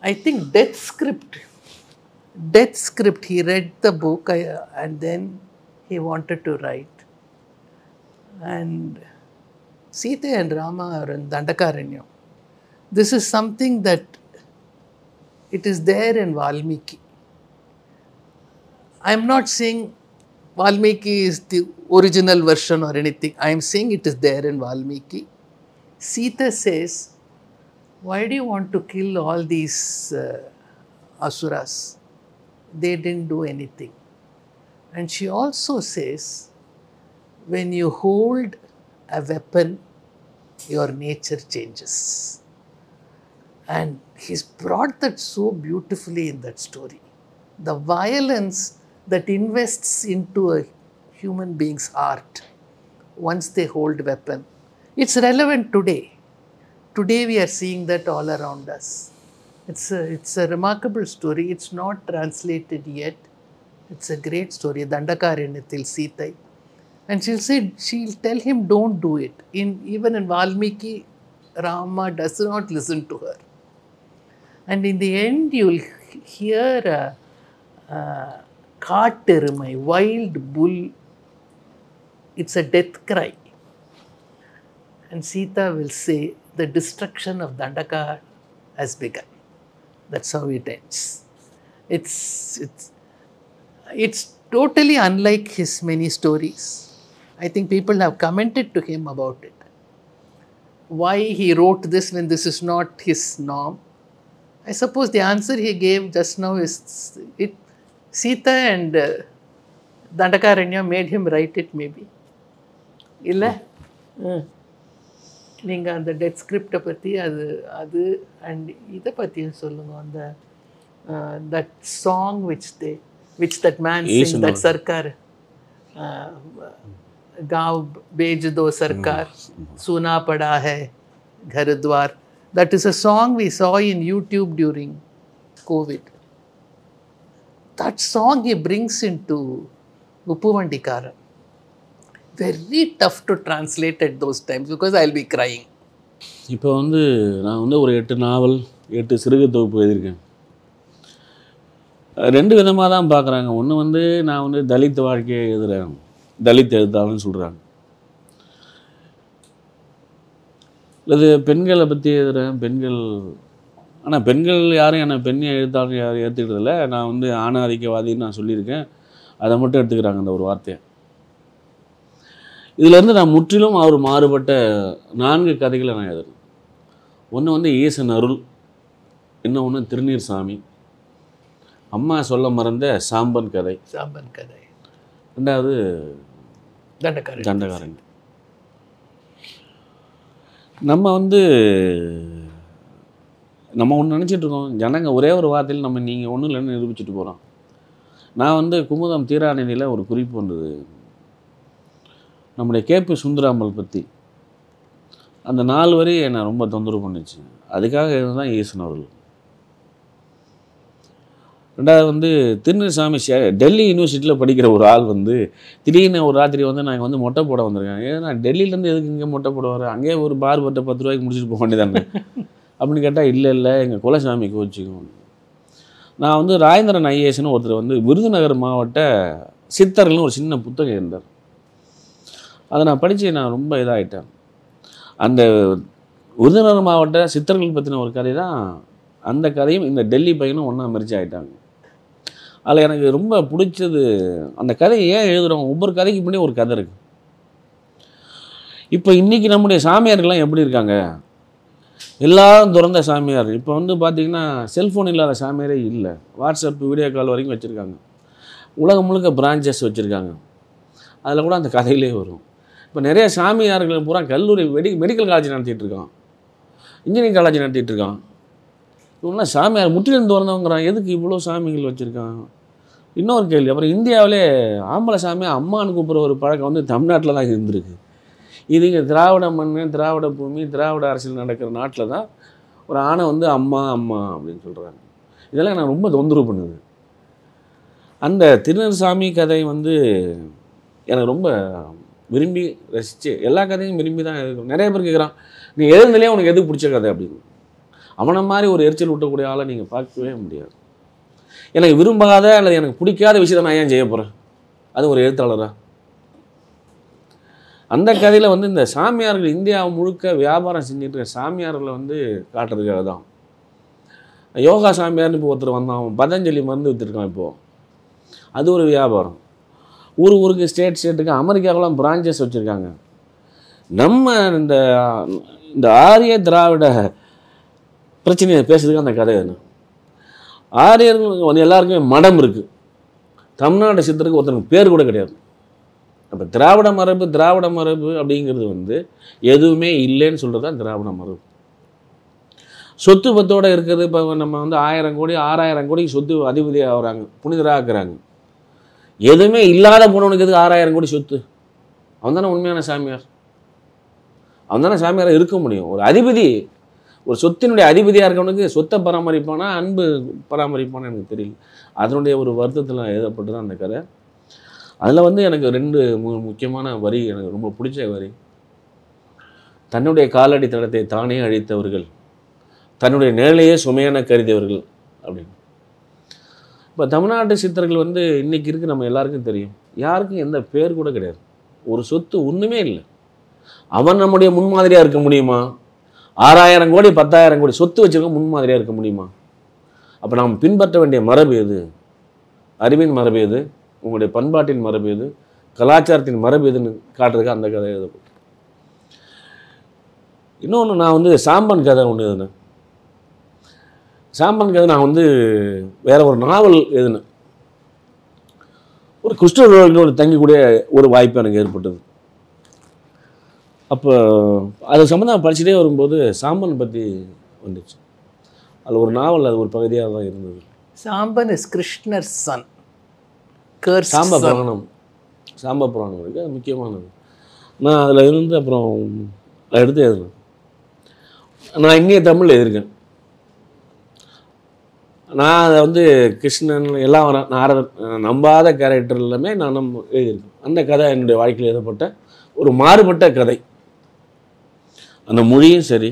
I think Death Script, he read the book and then he wanted to write. And Sita and Rama are in Dandakaranyam. This is something that it is there in Valmiki. I am not saying Valmiki is the original version or anything. I am saying it is there in Valmiki. Sita says, why do you want to kill all these asuras? They didn't do anything. And she also says, when you hold a weapon, your nature changes. And he's brought that so beautifully in that story. The violence that invests into a human being's heart once they hold weapon. It's relevant today. Today we are seeing that all around us. It's a remarkable story. It's not translated yet. It's a great story. Dandakaranyathil Sitai. And she'll tell him, don't do it. Even in Valmiki, Rama does not listen to her. And in the end, you'll hear Kaatterumai, wild bull. It's a death cry. And Sita will say, the destruction of Dandaka has begun. That's how it ends. It's totally unlike his many stories. I think people have commented to him about it. Why he wrote this when this is not his norm? I suppose the answer he gave just now is Sita and Dandakaranya made him write it maybe. Illa? நீங்கள் அந்த death ஸ்கிரிப்டை பற்றி அது and இதை பற்றியும் சொல்லுங்க. அந்த that song which that man sings, that sarkar गाँव बेच दो सरकार सुना पड़ा है घर द्वार. That is a song we saw in YouTube during COVID. That song he brings into Uppuvandikaran. Very tough to translate at those times because I'll be crying. இப்போ நான் ஒரு 8 நாவல் 8 சிறுகதை தொகுப்பு எழுதியிருக்கேன். 2 விதமாக தான் பார்க்குறாங்க. ஒன்று நான் தலித் வாழ்க்கையை எழுதுகிறேன், தலித் எழுத்தாளன்னு சொல்கிறாங்க. அல்லது பெண்களை பற்றி எழுதுகிறேன், பெண்கள். ஆனால் பெண்கள் யாரும் என்னை பெண் எழுத்தாளர் யாரும் ஏற்றுக்கிறதில்ல. நான் ஆணாதிக்கவாதின்னு நான் சொல்லியிருக்கேன். அதை மட்டும் எடுத்துக்கிறாங்க அந்த ஒரு வார்த்தையை. இதிலேருந்து நான் முற்றிலும் அவர் மாறுபட்ட 4 கதைகளை நான் எழுதுறேன். ஒன்று வந்து ஈசன் அருள், இன்னொன்று திருநீர் சாமி, அம்மா சொல்ல மறந்த சாம்பன் கதை, சாம்பன் கதை, 2வது தண்டகாரன். நம்ம வந்து நம்ம ஒன்று நினச்சிட்டு இருக்கோம், ஜனங்க ஒரே ஒரு வார்த்தையில் நம்ம நீங்கள் ஒன்றும் இல்லைன்னு நிரூபிச்சுட்டு போகிறோம். நான் வந்து குமுதம் தீராநிதியில் ஒரு குறிப்பு வந்தது, நம்முடைய கேபி சுந்தராமல் பற்றி. அந்த 4 வரி என்னை ரொம்ப தொந்தரவு பண்ணிச்சு. அதுக்காக இதுதான் ஈசன் அவர்கள். 2வது வந்து திருநெல்சாமி டெல்லி யூனிவர்சிட்டியில் படிக்கிற ஒரு ஆள் வந்து திடீர்னு ஒரு ராத்திரி வந்து நான் வந்து மொட்டை போட வந்திருக்கேன். ஏன்னா டெல்லியிலேருந்து எதுக்கு இங்கே மொட்டை போட வரேன், அங்கேயே ஒரு பார் பட்டை 10 ரூபாய்க்கு முடிச்சுட்டு போக வேண்டியதானே அப்படின்னு கேட்டால், இல்லை எங்கள் குலசாமி கோச்சிக்கும். நான் வந்து ராஜேந்திரன் ஐஏஎஸ்னு ஒருத்தர் வந்து விருதுநகர் மாவட்ட சித்தர்கள்னு ஒரு சின்ன புத்தகம் இருந்தார். அதை நான் படித்து நான் ரொம்ப இதாகிட்டேன். அந்த விருதுநகர் மாவட்ட சித்தர்கள் பற்றின ஒரு கதை தான். அந்த கதையும் இந்த டெல்லி பையனும் ஒன்றா மெரிச்சு ஆகிட்டாங்க. அதில் எனக்கு ரொம்ப பிடிச்சது, அந்த கதையை ஏன் எழுதுகிறோம், ஒவ்வொரு கதைக்கு முன்னாடி ஒரு கதை இருக்குது. இப்போ இன்றைக்கி நம்முடைய சாமியார்கள்லாம் எப்படி இருக்காங்க, எல்லாரும் திறந்த சாமியார். இப்போ வந்து பார்த்திங்கன்னா செல்ஃபோன் இல்லாத சாமியாரே இல்லை. வாட்ஸ்அப் வீடியோ கால் வரைக்கும் வச்சுருக்காங்க. உலகம் முழுக்க பிரான்ச்சஸ் வச்சுருக்காங்க. அதில் கூட அந்த கதையிலே வரும். இப்போ நிறைய சாமியார்கள் பூரா கல்லூரி மெடிக்கல் காலேஜ் நடத்திட்டு இருக்கான், இன்ஜினியரிங் காலேஜ் நடத்திட்டு இருக்கான். இவங்களாம் சாமியார் முற்றிலும் திறந்தவங்கிறான். எதுக்கு இவ்வளோ சாமிகள் வச்சுருக்கான்? இன்னொரு கேள்வி, அப்புறம் இந்தியாவிலே ஆம்பளை சாமியை அம்மானு கூப்பிட்ற ஒரு பழக்கம் வந்து தமிழ்நாட்டில் தான் இருந்திருக்கு. இது இங்கே திராவிட மண், திராவிட பூமி, திராவிட அரசியல் நடக்கிற நாட்டில் தான் ஒரு ஆணை வந்து அம்மா அப்படின்னு சொல்கிறாங்க. இதெல்லாம் எனக்கு ரொம்ப தொந்தரவு பண்ணுது. அந்த திருநெல்சாமி கதை வந்து எனக்கு ரொம்ப விரும்பி ரசித்து, எல்லா கதையும் விரும்பி தான் எழுதும். நிறைய பேர் கேட்குறான், நீ எழுதுனதுலேயே உனக்கு எது பிடிச்ச கதை அப்படின்னு. அவனை மாதிரி ஒரு எரிச்சல் ஊட்டக்கூடிய ஆளை நீங்கள் பார்க்கவே முடியாது. எனக்கு விரும்பாத அல்லது எனக்கு பிடிக்காத விஷயத்தை நான் ஏன் செய்ய போகிறேன், அது ஒரு எழுத்தாளரா? அந்த கதையில் வந்து இந்த சாமியார்கள் இந்தியா முழுக்க வியாபாரம் செஞ்சுட்டு இருக்க சாமியார்களை வந்து காட்டுறதுக்காக தான். யோகா சாமியார்னு இப்போ ஒருத்தர் வந்தான், பதஞ்சலி மருந்து விற்றுருக்கான். இப்போது அது ஒரு வியாபாரம். ஊருக்கு ஸ்டேட்டுக்கு அமெரிக்காவெலாம் பிரான்ச்சஸ் வச்சுருக்காங்க. நம்ம இந்த ஆரிய திராவிட பிரச்சனையை பேசுறதுக்கு அந்த கதை என்ன? ஆரியர்கள் வந்து எல்லாருக்குமே மடம் இருக்குது. தமிழ்நாடு சித்தருக்கு ஒருத்தருக்கு பேர் கூட கிடையாது. அப்போ திராவிட மரபு அப்படிங்கிறது வந்து எதுவுமே இல்லைன்னு சொல்கிறது தான் திராவிட மரபு. சொத்து பத்தோடு இருக்கிறது. இப்போ நம்ம வந்து 1000 கோடி 6000 கோடிக்கு சொத்து அதிபதியாக ஆகிறாங்க, புனிதராக இருக்கிறாங்க. எதுவுமே இல்லாத போனவனுக்கு எதுக்கு 6000 கோடி சொத்து? அவன் தானே உண்மையான சாமியார். அவன் தானே சாமியாராக இருக்க முடியும். ஒரு அதிபதி, ஒரு சொத்தினுடைய அதிபதியாக இருக்கவனுக்கு சொத்தை பராமரிப்பானா அன்பு பராமரிப்பானா எனக்கு தெரியல. அதனுடைய ஒரு வருத்தத்தில் எழுதப்பட்டு தான் அந்த கதை. அதில் வந்து எனக்கு 2 முக்கியமான வரி எனக்கு ரொம்ப பிடிச்ச வரி. தன்னுடைய காலடி தடத்தை தானே அழித்தவர்கள், தன்னுடைய நிழலையே சுமையான கருதியவர்கள் அப்படின்னு. இப்போ தமிழ்நாட்டு சித்தர்கள் வந்து இன்றைக்கி இருக்குது, நம்ம எல்லாருக்கும் தெரியும். யாருக்கும் எந்த பேர் கூட கிடையாது. ஒரு சொத்து ஒன்றுமே இல்லை. அவன் நம்முடைய முன்மாதிரியாக இருக்க முடியுமா? 6000 கோடி 10,000 கோடி சொத்து வச்சுருக்க முன்மாதிரியாக இருக்க முடியுமா? அப்போ நாம் பின்பற்ற வேண்டிய மரபு எது? அறிவின் மரபு எது? உங்களுடைய பண்பாட்டின் மரபு எது? கலாச்சாரத்தின் மரபு எதுன்னு காட்டுறதுக்கு அந்த கதை எழுதப்படும். இன்னொன்று, நான் வந்து சாம்பன் கதை ஒன்று எழுதினேன். சாம்பன் கதை நான் வந்து வேறு ஒரு நாவல் எழுதினேன். ஒரு குஷ்டரோகிகளோடு தங்கிக்கூடிய ஒரு வாய்ப்பு எனக்கு ஏற்பட்டது. அப்போ அது சம்மந்தமாக படிச்சுட்டே வரும்போது சாம்பன் பற்றி வந்துச்சு. அது ஒரு நாவல், அது ஒரு பகுதியாக தான் இருந்தது. சாம்பன் இஸ் கிருஷ்ணர் சன். சாம்ப புராணம் இருக்குது, அது முக்கியமானது. நான் அதில் இருந்து அப்புறம் எடுத்து எழுதுனேன். நான் இங்கே தமிழில் எழுதியிருக்கேன். நான் அதை வந்து கிருஷ்ணன் எல்லாம் நாரதர் நம்பாத கேரக்டர் எல்லாமே நான் எழுதியிருக்கேன். அந்த கதை என்னுடைய வாழ்க்கையில் எழுதப்பட்ட ஒரு மாறுபட்ட கதை. அந்த மொழியும் சரி,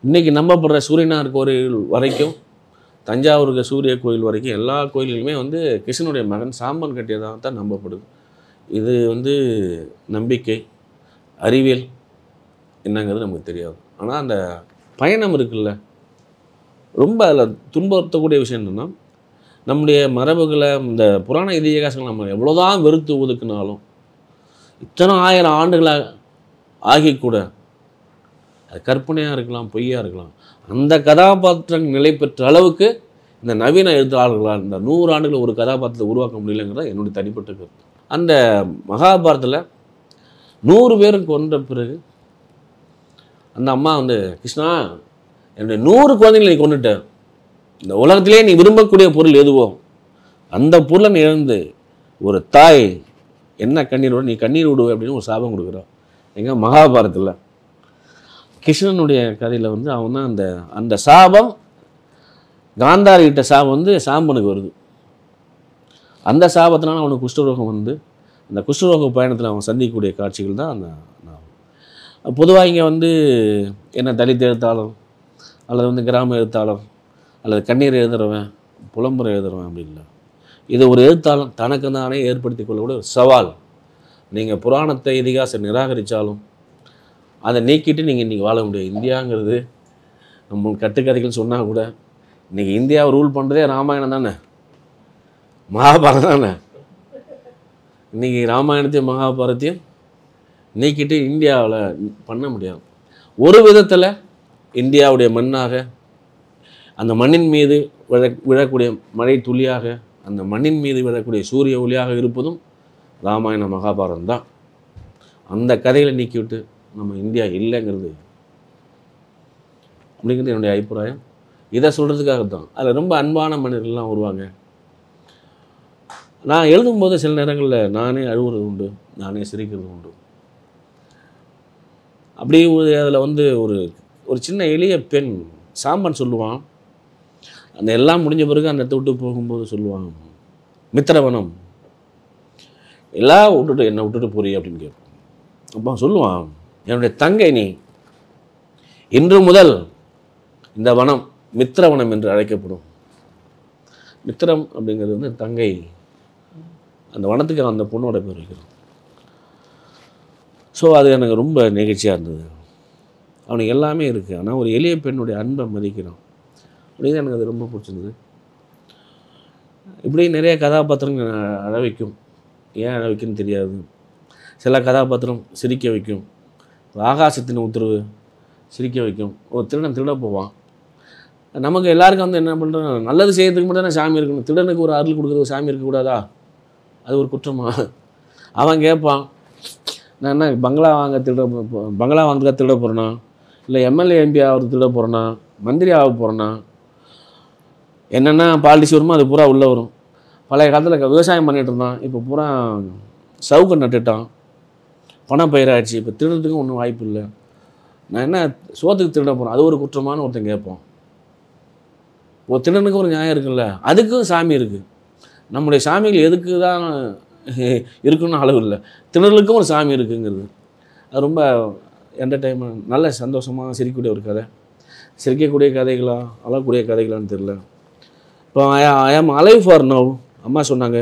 இன்றைக்கி நம்பப்படுற சூரியனார் கோயில் வரைக்கும், தஞ்சாவூருக்கு சூரிய கோயில் வரைக்கும் எல்லா கோயில்களுமே வந்து கிருஷ்ணனுடைய மகன் சாம்பன் கட்டியதாக தான் நம்பப்படுது. இது வந்து நம்பிக்கை, அறிவியல் என்னங்கிறது நமக்கு தெரியாது. ஆனால் அந்த பயணம் இருக்குல்ல, ரொம்ப அதில் துன்புறுத்தக்கூடிய விஷயம் என்னென்னா, நம்முடைய மரபுகளை, இந்த புராண இதிகாசங்களை நம்ம எவ்வளோதான் வெறுத்து ஒதுக்குனாலும் இத்தனை 1000 ஆண்டுகளாக ஆகி கூட அது கற்பனையாக இருக்கலாம், பொய்யா இருக்கலாம், அந்த கதாபாத்திரம் நிலை பெற்ற அளவுக்கு இந்த நவீன எழுத்தாளர்களால் இந்த 100 ஆண்டுகள் ஒரு கதாபாத்திரத்தை உருவாக்க முடியலங்கிறத என்னுடைய தனிப்பட்ட கருத்து. அந்த மகாபாரதத்தில் 100 பேரும் கொன்ற பிறகு அந்த அம்மா வந்து, கிருஷ்ணா என்னுடைய 100 குழந்தைகளை நீ கொண்டுட்ட, இந்த உலகத்திலே நீ விரும்பக்கூடிய பொருள் எதுவோ அந்த பொருளை நீ இழந்து ஒரு தாய் என்ன கண்ணீரோட நீ கண்ணீர் விடுவே அப்படின்னு ஒரு சாபம் கொடுக்குறான். எங்கள் மகாபாரதத்தில் கிருஷ்ணனுடைய கதையில் வந்து அவன் தான் அந்த சாபம் காந்தாரிகிட்ட சாபம் வந்து சாம்பனுக்கு வருது. அந்த சாபத்தினால அவனுக்கு குஷ்டரோகம் வந்து அந்த குஷ்டரோக பயணத்தில் அவன் சந்திக்கக்கூடிய காட்சிகள் தான் அந்த பொதுவாக இங்கே வந்து என்ன தலித் எழுத்தாளர் அல்லது வந்து கிராம எழுத்தாளர் அல்லது கண்ணீர் எழுதுறவன் புலம்புற எழுதுறவன் அப்படி இல்லை. இது ஒரு எழுத்தாளர் தனக்கு தானே ஏற்படுத்தி கொள்ளக்கூடிய ஒரு சவால். நீங்கள் புராணத்தை இதிகாசம் நிராகரித்தாலும் அதை நீக்கிட்டு நீங்கள் இன்றைக்கி வாழ முடியாது. இந்தியாங்கிறது நம்ம கட்டுக்கதைகள் சொன்னால் கூட இன்றைக்கி இந்தியாவை ரூல் பண்ணுறதே ராமாயணம் தானே, மகாபாரதம் தானே. இன்றைக்கி ராமாயணத்தையும் மகாபாரத்தையும் நீக்கிட்டு இந்தியாவில் பண்ண முடியாது. ஒரு விதத்தில் இந்தியாவுடைய மண்ணாக, அந்த மண்ணின் மீது விழக்கூடிய மழை துளியாக, அந்த மண்ணின் மீது விழக்கூடிய சூரிய ஒளியாக இருப்பதும் ராமாயண மகாபாரதம் தான். அந்த கதைகளை நீக்கிவிட்டு நம்ம இந்தியா இல்லைங்கிறது அப்படிங்கிறது என்னுடைய அபிப்பிராயம். இதை சொல்கிறதுக்காகத்தான் அதில் ரொம்ப அன்பான மனிதர்கள்லாம் வருவாங்க. நான் எழுதும்போது சில நேரங்களில் நானே அழுவுறது உண்டு, நானே சிரிக்கிறது உண்டு. அப்படி அதில் வந்து ஒரு சின்ன எளிய பெண் சாம்பன் சொல்லுவான், அந்த எல்லாம் முடிஞ்ச பிறகு அந்த இடத்த விட்டு போகும்போது சொல்லுவான், மித்திரவனம் எல்லாம் விட்டுட்டு என்னை விட்டுட்டு போறிய அப்படின்னு கேட்பான். அப்போ சொல்லுவான், என்னுடைய தங்கை நீ, இன்று முதல் இந்த வனம் மித்திரவனம் என்று அழைக்கப்படும். மித்திரம் அப்படிங்கிறது வந்து தங்கை, அந்த வனத்துக்கு அந்த பொண்ணோட பேர் வைக்கிறோம். ஸோ அது எனக்கு ரொம்ப நெகிழ்ச்சியாக இருந்தது. அவனுக்கு எல்லாமே இருக்குது, ஆனால் ஒரு எளிய பெண்ணுடைய அன்பை மதிக்கிறான் அப்படின்னு எனக்கு அது ரொம்ப பிடிச்சிருந்தது. இப்படி நிறைய கதாபாத்திரங்கள் அழ வைக்கும். ஏன் அழ வைக்குன்னு தெரியாது. சில கதாபாத்திரம் சிரிக்க வைக்கும். ஆகாசத்தின் உத்தரவு சிரிக்க வைக்கும். ஒரு திருடன் திருட போவான். நமக்கு எல்லாருக்கும் வந்து என்ன பண்ணுறோம், நல்லது செய்யறதுக்கு மட்டும் தானே சாமி இருக்கணும். திருடனுக்கு ஒரு அருள் கொடுக்குறது சாமி இருக்கக்கூடாதா? அது ஒரு குற்றமா? அவன் கேட்பான், நான் என்ன பங்களா வாங்க திருட போகிறேன்னா, இல்லை எம்எல்ஏ எம்பி ஆகிறது திருட போகிறேன்னா, மந்திரி ஆக போகிறேன்னா, என்னென்னா பாலிசி வருமோ அது பூரா உள்ளே வரும். பழைய காலத்தில் விவசாயம் பண்ணிகிட்டு இருந்தான், இப்போ பூரா சவுக்கு நட்டுட்டான், பணம் பயிராச்சு, இப்போ திருடுறதுக்கும் ஒன்றும் வாய்ப்பு இல்லை. நான் என்ன சோத்துக்கு திருட போகிறேன், அது ஒரு குற்றமானு ஒருத்தன் கேட்போம். ஒரு திருடனுக்கு ஒரு நியாயம் இருக்குல்ல, அதுக்கும் சாமி இருக்குது. நம்முடைய சாமிகள் எதுக்கு தான் இருக்குன்னு அளவு இல்லை, திருடலுக்கும் ஒரு சாமி இருக்குங்கிறது. அது ரொம்ப என்டர்டைன்மெண்ட், நல்ல சந்தோஷமாக சிரிக்கக்கூடிய ஒரு கதை. சிரிக்கக்கூடிய கதைகளா அழக்கூடிய கதைகளான்னு தெரில. இப்போ ஐ ஆம் அலைவ் ஃபார் நவ். அம்மா சொன்னாங்க,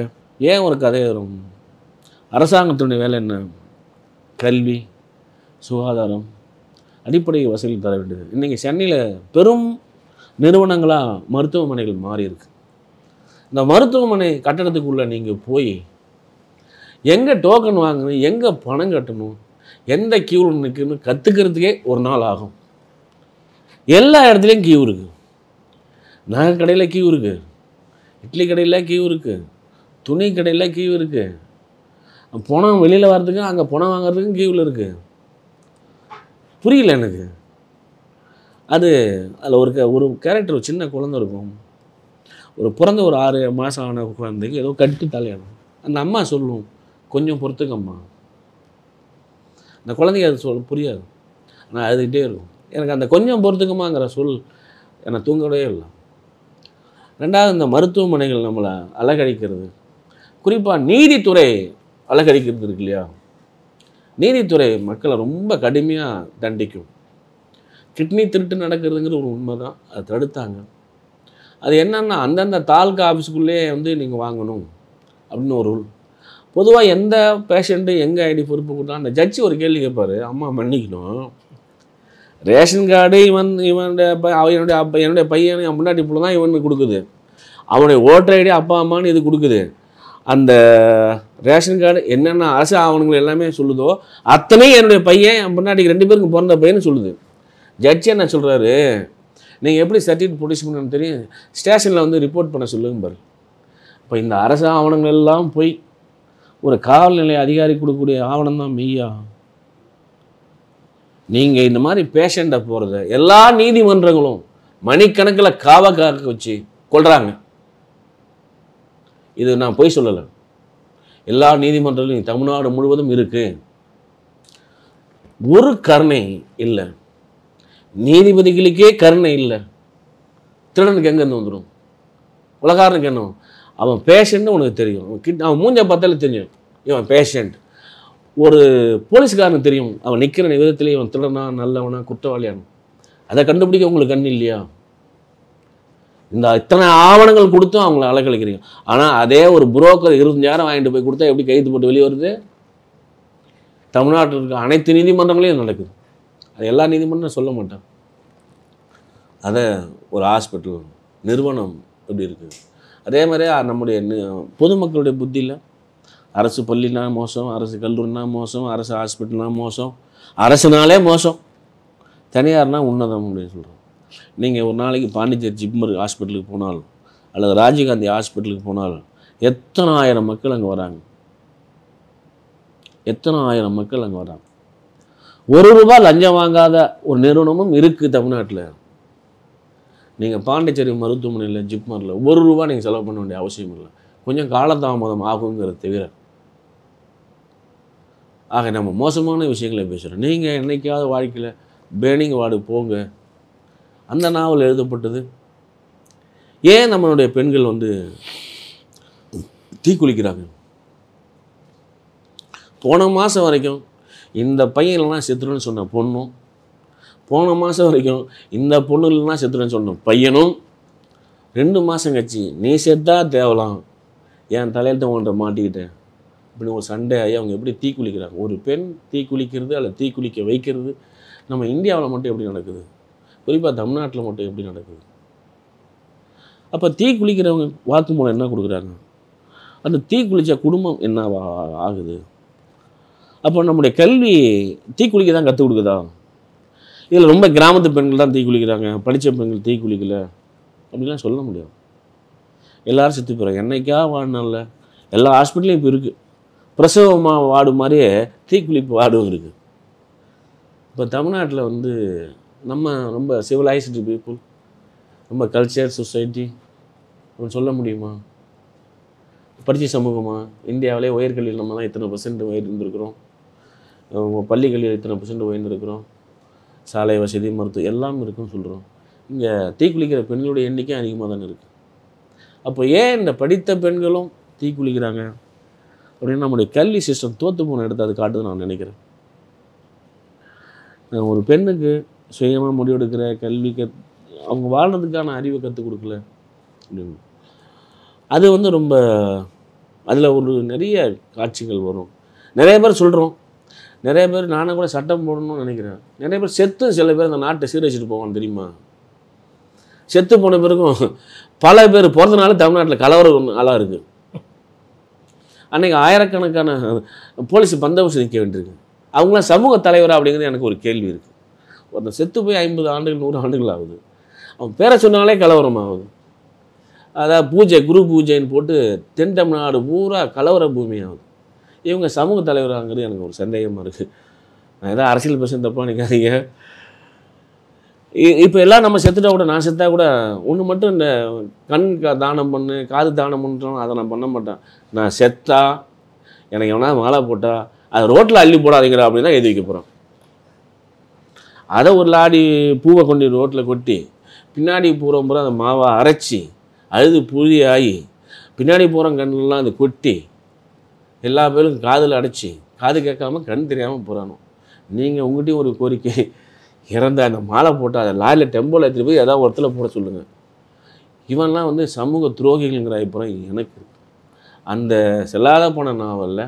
ஏன் ஒரு கதை வரும்? அரசாங்கத்தினுடைய வேலை என்ன? கல்வி, சுகாதாரம், அடிப்படை வசதி தர வேண்டியது. இன்றைக்கி சென்னையில் பெரும் நிறுவனங்களாக மருத்துவமனைகள் மாறி இருக்கு. இந்த மருத்துவமனை கட்டடத்துக்குள்ளே நீங்கள் போய் எங்கே டோக்கன் வாங்கணும், எங்கே பணம் கட்டணும், எந்த கியூவில் நிற்கணும் கற்றுக்கிறதுக்கே ஒரு நாள் ஆகும். எல்லா இடத்துலையும் கியூ இருக்குது. நகை கடையில் கியூ இருக்குது, இட்லி கடையில் கியூ இருக்குது, துணி கடையில் கியூ இருக்குது, பணம் வெளியில் வர்றதுக்கு அங்கே பணம் வாங்குறதுக்கும் கியூவில் இருக்குது. புரியல எனக்கு. அதில் ஒரு கேரக்டர், ஒரு சின்ன குழந்தை இருக்கும், ஒரு பிறந்த ஒரு 6 மாதம் ஆன குழந்தைக்கு ஏதோ கட்டு தலையாடும். அந்த அம்மா சொல்லும், கொஞ்சம் பொறுத்துக்கம்மா. அந்த குழந்தைக்கு அது புரியாது, ஆனால் அழுதுகிட்டே இருக்கும். எனக்கு அந்த கொஞ்சம் பொறுத்துக்கம்மாங்கிற சொல் என்னை தூங்கவே இல்லை. ரெண்டாவது, இந்த மருத்துவமனைகள் நம்மளை அலகழிக்கிறது, குறிப்பாக நீதித்துறை அலகழிக்கிறது இருக்கு இல்லையா. நீதித்துறை மக்களை ரொம்ப கடுமையாக தண்டிக்கும். கிட்னி திருட்டு நடக்கிறதுங்கிற ஒரு உண்மை தான், அதை தடுத்தாங்க. அது என்னன்னா, அந்தந்த தாலுக்கா ஆஃபீஸுக்குள்ளேயே வந்து நீங்கள் வாங்கணும் அப்படின்னு ஒரு ரூல். பொதுவாக எந்த பேஷண்ட்டு எங்கே ஐடி பொறுப்பு கொடுத்தா அந்த ஜட்ஜி ஒரு கேள்வி கேட்பார், அம்மா மன்னிக்கணும், ரேஷன் கார்டு என்னுடைய பையன் என் முன்னாடி இப்போ தான் இவனுக்கு கொடுக்குது, அவனுடைய ஓட்டர் ஐடி அப்பா அம்மான்னு இது கொடுக்குது, அந்த ரேஷன் கார்டு என்னென்ன அரசு ஆவணங்கள் எல்லாமே சொல்லுதோ அத்தனையும் என்னுடைய பையன் என் பொண்டாட்டிக்கு 2 பேருக்கும் பிறந்த பையன்னு சொல்லுது. ஜட்ஜி என்ன சொல்கிறாரு, நீங்கள் எப்படி சர்டிஃபிகேட் ப்ரொடியூஸ் பண்ணணும்னு தெரியும், ஸ்டேஷனில் வந்து ரிப்போர்ட் பண்ண சொல்லுங்க பாரு. இப்போ இந்த அரசு ஆவணங்கள் எல்லாம் போய் ஒரு காவல் நிலைய அதிகாரி கொடுக்கக்கூடிய ஆவணம் தான் மெய்யா? நீங்கள் இந்த மாதிரி பேஷண்ட்டை போகிறத எல்லா நீதிமன்றங்களும் மணிக்கணக்கில் காக்க வச்சு கொள்கிறாங்க. இது நான் பொய் சொல்லலை, எல்லா நீதிமன்றங்களும் தமிழ்நாடு முழுவதும் இருக்குது. ஒரு கருணை இல்லை, நீதிபதிகளுக்கே கருணை இல்லை. திருடனுக்கு எங்கேருந்து வந்துடும்? உலகாரனுக்கு என்ன? அவன் பேஷண்ட்னு உனக்கு தெரியும், அவன் மூஞ்ச பார்த்தாலே தெரியும் இவன் பேஷண்ட். ஒரு போலீஸ்காரனுக்கு தெரியும் அவன் நிற்கிற விதத்திலே இவன் திருடனா நல்லவனா குற்றவாளியானு. அதை கண்டுபிடிக்க உங்களுக்கு கண் இல்லையா? இந்த இத்தனை ஆவணங்கள் கொடுத்தும் அவங்கள அலக்கழிக்கிறீங்க. ஆனால் அதே ஒரு புரோக்கர் 25,000 வாங்கிட்டு போய் கொடுத்தா எப்படி கைது போட்டு வெளியே வருது? தமிழ்நாட்டில் இருக்க அனைத்து நீதிமன்றங்களையும் நடக்குது. அது எல்லா நீதிமன்றம் சொல்ல மாட்டேன். அதை ஒரு ஹாஸ்பிட்டல் நிறுவனம் எப்படி இருக்குது? அதே மாதிரி நம்முடைய பொதுமக்களுடைய புத்தியில் அரசு பள்ளினா மோசம், அரசு கல்லூரினா மோசம், அரசு ஹாஸ்பிட்டல்னா மோசம், அரசுனாலே மோசம், தனியார்னா உன்னதம் அப்படின்னு சொல்கிறோம். நீங்கள் ஒரு நாளைக்கு பாண்டிச்சேரி ஜிப்மர் ஹாஸ்பிட்டலுக்கு போனாலும் அல்லது ராஜீவ்காந்தி ஹாஸ்பிட்டலுக்கு போனாலும் எத்தனை ஆயிரம் மக்கள் அங்கே வராங்க, எத்தனை ஆயிரம் மக்கள் அங்கே வராங்க. ₹1 லஞ்சம் வாங்காத ஒரு நிறுவனமும் இருக்குது தமிழ்நாட்டில். நீங்கள் பாண்டிச்சேரி மருத்துவமனையில் ஜிப்மரில் ₹1 நீங்கள் செலவு பண்ண வேண்டிய அவசியம் இல்லை, கொஞ்சம் காலதாமதம் ஆகுங்கிறத தவிர. ஆக நம்ம மோசமான விஷயங்களை பேசுகிறோம். நீங்கள் என்னைக்காவது வாழ்க்கையில் பேர்னிங் வார்டு போங்க, அந்த நாவல் எழுதப்பட்டது. ஏன் நம்மளுடைய பெண்கள் வந்து தீக்குளிக்கிறாங்க? போன மாதம் வரைக்கும் இந்த பையன்லாம் செத்துருன்னு சொன்ன பொண்ணும், போன மாதம் வரைக்கும் இந்த பொண்ணுலாம் செத்துருன்னு சொன்ன பையனும் 2 மாதம் கழிச்சு நீ செத்தா தேவலாம், என் தலையில்தான் உன்கிட்ட மாட்டிக்கிட்டேன் அப்படின்னு ஒரு சண்டை ஆகி அவங்க எப்படி தீக்குளிக்கிறாங்க. ஒரு பெண் தீக்குளிக்கிறது அல்லது தீக்குளிக்க வைக்கிறது நம்ம இந்தியாவில் மட்டும் எப்படி நடக்குது? குறிப்பாக தமிழ்நாட்டில் மட்டும் எப்படி நடக்குது? அப்போ தீக்குளிக்கிறவங்க வாக்குமூலம் என்ன கொடுக்குறாங்க? அந்த தீக்குளித்த குடும்பம் என்ன ஆகுது? அப்போ நம்முடைய கல்வி தீக்குளிக்க தான் கற்றுக் கொடுக்குதா? இதில் ரொம்ப கிராமத்து பெண்கள் தான் தீக்குளிக்கிறாங்க, படித்த பெண்கள் தீக்குளிக்கலை அப்படின்லாம் சொல்ல முடியாது. எல்லோரும் செத்து போகிறாங்க. என்னைக்கா வாழ்நாளில் எல்லா ஹாஸ்பிட்டலையும் இப்போ இருக்குது. பிரசவமாக வார்டு மாதிரியே தீக்குளிப்பு வார்டும் இருக்குது. இப்போ தமிழ்நாட்டில் வந்து நம்ம ரொம்ப சிவிலைஸ்டு பீப்புள், ரொம்ப கல்ச்சர் சொசைட்டி அப்படின்னு சொல்ல முடியுமா? படித்த சமூகமாக இந்தியாவிலே உயர்கல்வியில் நம்ம தான் இத்தனை % உயர்ந்திருக்கிறோம், பள்ளிக்கல்வியில் இத்தனை % உயர்ந்திருக்கிறோம், சாலை வசதி மருத்துவம் எல்லாம் இருக்குன்னு சொல்கிறோம். இங்கே தீக்குளிக்கிற பெண்களுடைய எண்ணிக்கை அதிகமாக தானே இருக்குது. அப்போ ஏன் இந்த படித்த பெண்களும் தீக்குளிக்கிறாங்க அப்படின்னு நம்முடைய கல்வி சிஸ்டம் தோற்று போன எடுத்து அது காட்டுது நான் நினைக்கிறேன். ஒரு பெண்ணுக்கு சுயமாக முடிவெடுக்கிற கல்வி அவங்க வாழ்கிறதுக்கான அறிவை கற்றுக் கொடுக்கல அப்படின்னு அது வந்து ரொம்ப அதில் ஒரு நிறைய காட்சிகள் வரும். நிறைய பேர் சொல்கிறோம், நிறைய பேர் நானும் கூட சட்டம் போடணும்னு நினைக்கிறேன். நிறைய பேர் செத்து சில பேர் அந்த நாட்டை சீரழிச்சிட்டு போவான்னு தெரியுமா? செத்து போன பிறகும் பல பேர் பிறந்தனால தமிழ்நாட்டில் கலவரம் ஆளாக இருக்குது. அன்றைக்கி ஆயிரக்கணக்கான போலீஸ் பந்தோபஸ்து நிற்க வேண்டியிருக்கு. அவங்களாம் சமூக தலைவராக அப்படிங்கிறது எனக்கு ஒரு கேள்வி இருக்குது. ஒருத்தர் செத்து போய் 50 ஆண்டுகள் 100 ஆண்டுகள் ஆகுது, அவன் பேரை சொன்னாலே கலவரம் ஆகுது. அதாவது பூஜை குரு பூஜைன்னு போட்டு தென் தமிழ்நாடு பூரா கலவர பூமி ஆகுது. இவங்க சமூக தலைவராங்கிறது எனக்கு ஒரு சந்தேகமாக இருக்குது. நான் ஏதாவது அரசியல் பேசுகிறேன் தப்பாக நினைக்காதீங்க. இப்போ எல்லாம் நம்ம செத்துட்டா கூட, நான் செத்தா கூட ஒன்று மட்டும், இந்த கண் தானம் பண்ணு காது தானம் பண்ணுறோம், அதை நான் பண்ண மாட்டேன். நான் செத்தா எனக்கு எவனா மாலை போட்டா அது ரோட்டில் அள்ளி போடாதீங்கடா அப்படின்னு தான் எழுதி வைக்க போகிறோம். அதை ஒரு லாடி பூவை கொண்டு ரோட்டில் கொட்டி பின்னாடி பூரா அந்த மாவை அரைச்சி அழுது புளி ஆகி பின்னாடி போகிற கண்ணெலாம் அது கொட்டி எல்லா பேரும் காதில் அடைச்சி காது கேட்காம கண் தெரியாமல் போகிறானோ. நீங்கள் உங்கள்கிட்டையும் ஒரு கோரிக்கை, இறந்த அந்த மாலை போட்டால் அதை லாரியில் டெம்போவில் எடுத்துகிட்டு போய் ஏதாவது ஒருத்தர் போட சொல்லுங்கள். இவன்லாம் வந்து சமூக துரோகிகள்ங்கிற அப்புறம் எனக்கு அந்த செல்லாத போன நாவலில்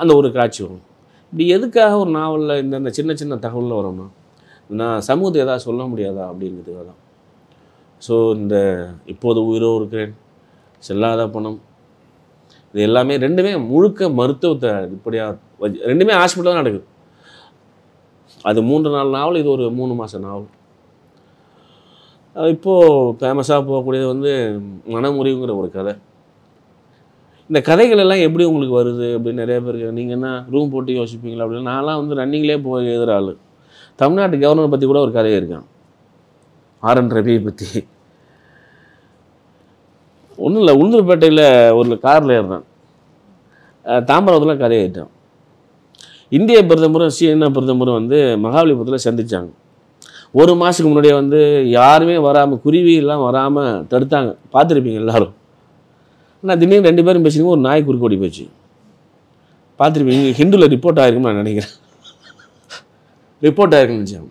அந்த ஒரு காட்சி வரும். இப்படி எதுக்காக ஒரு நாவலில் இந்த சின்ன சின்ன தகவலில் வரோம்னா, நான் சமூகத்தை எதாவது சொல்ல முடியாதா அப்படிங்கிறதுக்காக தான். ஸோ இந்த இப்போது உயிரோ இருக்கிறேன், செல்லாத பணம், இது எல்லாமே ரெண்டுமே முழுக்க மருத்துவத்தை இப்படியாக ரெண்டுமே ஹாஸ்பிட்டல் தான் நடக்குது. அது 3-4 நாவல், இது ஒரு 3 மாத நாவல். இப்போது ஃபேமஸாக போகக்கூடியது வந்து மனமுறிவுங்கிற ஒரு கதை. இந்த கதைகள் எல்லாம் எப்படி உங்களுக்கு வருது அப்படின்னு நிறைய பேருக்கு நீங்கள் என்ன ரூம் போட்டு யோசிப்பீங்களா அப்படின்னு. நான்லாம் வந்து ரன்னிங்லேயே போய் எழுதுகிற ஆள். தமிழ்நாட்டு கவர்னர் பற்றி கூட ஒரு கதையை இருக்கான், ஆர்.என். ரவியை பற்றி. ஒன்றும் இல்லை, உளுந்தூர்பேட்டையில் ஒரு காரில் ஏறினான், தாம்பரத்தில் கதையாயிட்டான். இந்திய பிரதமரும் சீன பிரதமரும் வந்து மகாபலிபுரத்தில் சந்தித்தாங்க. 1 மாதத்துக்கு முன்னாடியே வந்து யாருமே வராமல், குருவியெல்லாம் வராமல் தடுத்தாங்க, பார்த்துருப்பீங்க எல்லோரும். ஆனால் திடீர்னு 2 பேரும் பேசினீங்க, ஒரு நாய் குறுக்க ஓடி போச்சு, பார்த்துருப்பீங்க. ஹிந்துவில் ரிப்போர்ட் ஆகிருக்குன்னு நான் நினைக்கிறேன், ரிப்போர்ட் ஆகிருக்குன்னு நினச்சாங்க.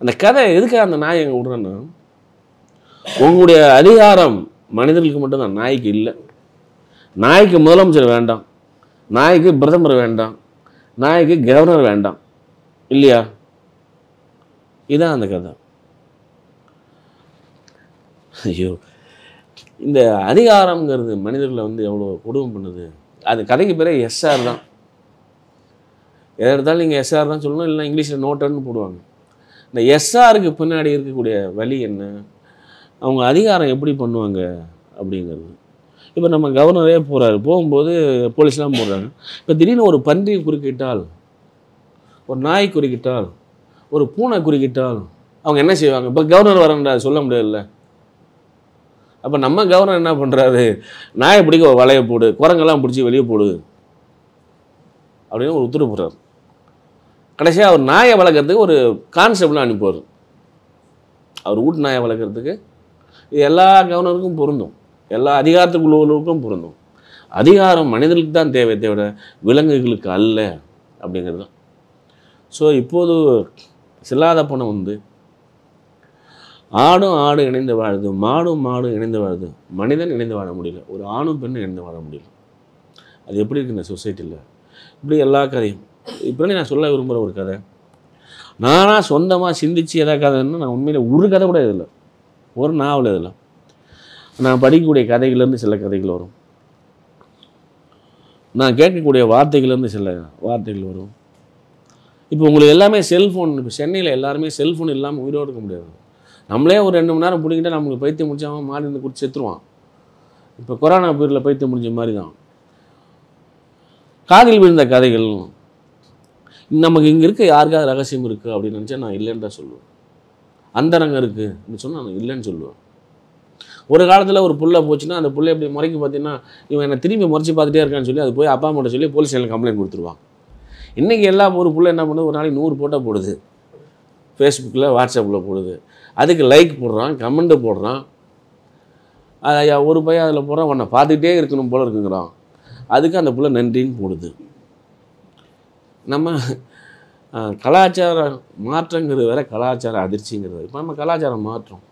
அந்த கதை எதுக்காக அந்த நாய் எங்கே விடுறேன்னா, உங்களுடைய அதிகாரம் மனிதர்களுக்கு மட்டும்தான், நாய்க்கு இல்லை. நாய்க்கு முதலமைச்சர் வேண்டாம், நாய்க்கு பிரதமர் வேண்டாம், நாய்க்கு கவர்னர் வேண்டாம், இல்லையா? இதுதான் அந்த கதை. ஐயோ, இந்த அதிகாரம்ங்கிறது மனிதர்களை வந்து எவ்வளோ கொடுமை பண்ணுது. அது கதைக்கு பிறகு எஸ்ஆர் தான். எதை எடுத்தாலும் நீங்கள் எஸ்ஆர் தான் சொல்லணும், இல்லைன்னா இங்கிலீஷில் நோட்டன்னு போடுவாங்க. இந்த எஸ்ஆருக்கு பின்னாடி இருக்கக்கூடிய வழி என்ன, அவங்க அதிகாரம் எப்படி பண்ணுவாங்க அப்படிங்கிறது. இப்போ நம்ம கவர்னரே போகிறாரு, போகும்போது போலீஸ்லாம் போடுறாங்க. இப்போ திடீர்னு ஒரு பன்றி குறுக்கிட்டால், ஒரு நாய் குறுக்கிட்டால், ஒரு பூனை குறுக்கிட்டால் அவங்க என்ன செய்வாங்க? இப்போ கவர்னர் வரன்றா சொல்ல முடியாதுல்ல. அப்போ நம்ம கவர்னர் என்ன பண்ணுறாரு, நாயை பிடிக்க வலையை போடு, குரங்கெல்லாம் பிடிச்சி வெளியே போடு அப்படின்னு ஒரு உத்தரவு போடுறாரு. கடைசியாக அவர் நாயை வளர்க்குறதுக்கு ஒரு கான்செப்ட்லாம் அனுப்புவார். அவர் வீட்டு நாயை வளர்க்குறதுக்கு இது எல்லா கவர்னருக்கும் பொருந்தும், எல்லா அதிகாரத்துக்குள்ளவர்களுக்கும் பொருந்தும். அதிகாரம் மனிதர்களுக்கு தான் தேவை, தவிர விலங்குகளுக்கு அல்ல அப்படிங்கிறது தான். ஸோ இப்போது செல்லாத பணம் வந்து ஆடும் ஆடு இணைந்து வாழுது, மாடும் மாடும் இணைந்து வாழுது, மனிதன் இணைந்து வாழ முடியல, ஒரு ஆணும் பெண்ணும் இணைந்து வாழ முடியல. அது எப்படி இருக்குது இந்த சொசைட்டியில்? இப்படி எல்லா கதையும். இப்படி நான் சொல்ல விரும்புகிற ஒரு கதை, நானாக சொந்தமாக சிந்தித்து எதாவது கதைன்னு நான் உண்மையில் ஒரு கதை கூட இதில், ஒரு நாவல் இதில். நான் படிக்கக்கூடிய கதைகள்லேருந்து சில கதைகள் வரும், நான் கேட்கக்கூடிய வார்த்தைகள்லேருந்து சில வார்த்தைகள் வரும். இப்போ உங்களுக்கு எல்லாமே செல்ஃபோன், இப்போ சென்னையில் எல்லாருமே செல்ஃபோன் இல்லாமல் உயிரோடு இருக்க முடியாது. நம்மளே ஒரு 2 மணி நேரம் பிடிக்கிட்டா நமக்கு பைத்தியம் முடிச்சாமல் மாடி இருந்து குடிச்சு செத்துருவான். இப்போ கொரோனா பீரியடில் பைத்தியம் முடிஞ்ச மாதிரி தான். காதில் விழுந்த கதைகள், நமக்கு இங்கே இருக்க யாருக்காவது ரகசியம் இருக்குது அப்படின்னு நினச்சா நான் இல்லைன்னு தான் சொல்லுவேன். அந்தரங்கம் இருக்குது அப்படின்னு சொன்னால் நான் இல்லைன்னு சொல்லுவேன். ஒரு காலத்தில் ஒரு புள்ள போச்சுன்னா அந்த புள்ளை எப்படி முறைக்கு பார்த்தீங்கன்னா, இவன் என்னை திரும்பி முறைச்சி பார்த்துட்டே இருக்கான்னு சொல்லி அது போய் அப்பா அம்மாட்ட சொல்லி போலீஸ் ஸ்டேஷனில் கம்ப்ளைண்ட் கொடுத்துருவான். இன்றைக்கி எல்லாம் ஒரு புள்ள என்ன பண்ணுது, ஒரு நாளைக்கு 100 ஃபோட்டோ போடுது, ஃபேஸ்புக்கில் வாட்ஸ்அப்பில் போடுது, அதுக்கு லைக் போடுறான், கமெண்ட்டு போடுறான். ஐயா ஒரு பையன் அதில் போடுறான், உன்னை பார்த்துக்கிட்டே இருக்கணும் போல இருக்குங்கிறான், அதுக்கு அந்த புள்ள நன்றின்னு போடுது. நம்ம கலாச்சார மாற்றங்கிறது வேறு, கலாச்சார அதிர்ச்சிங்கிறது. இப்போ நம்ம கலாச்சாரம் மாற்றம்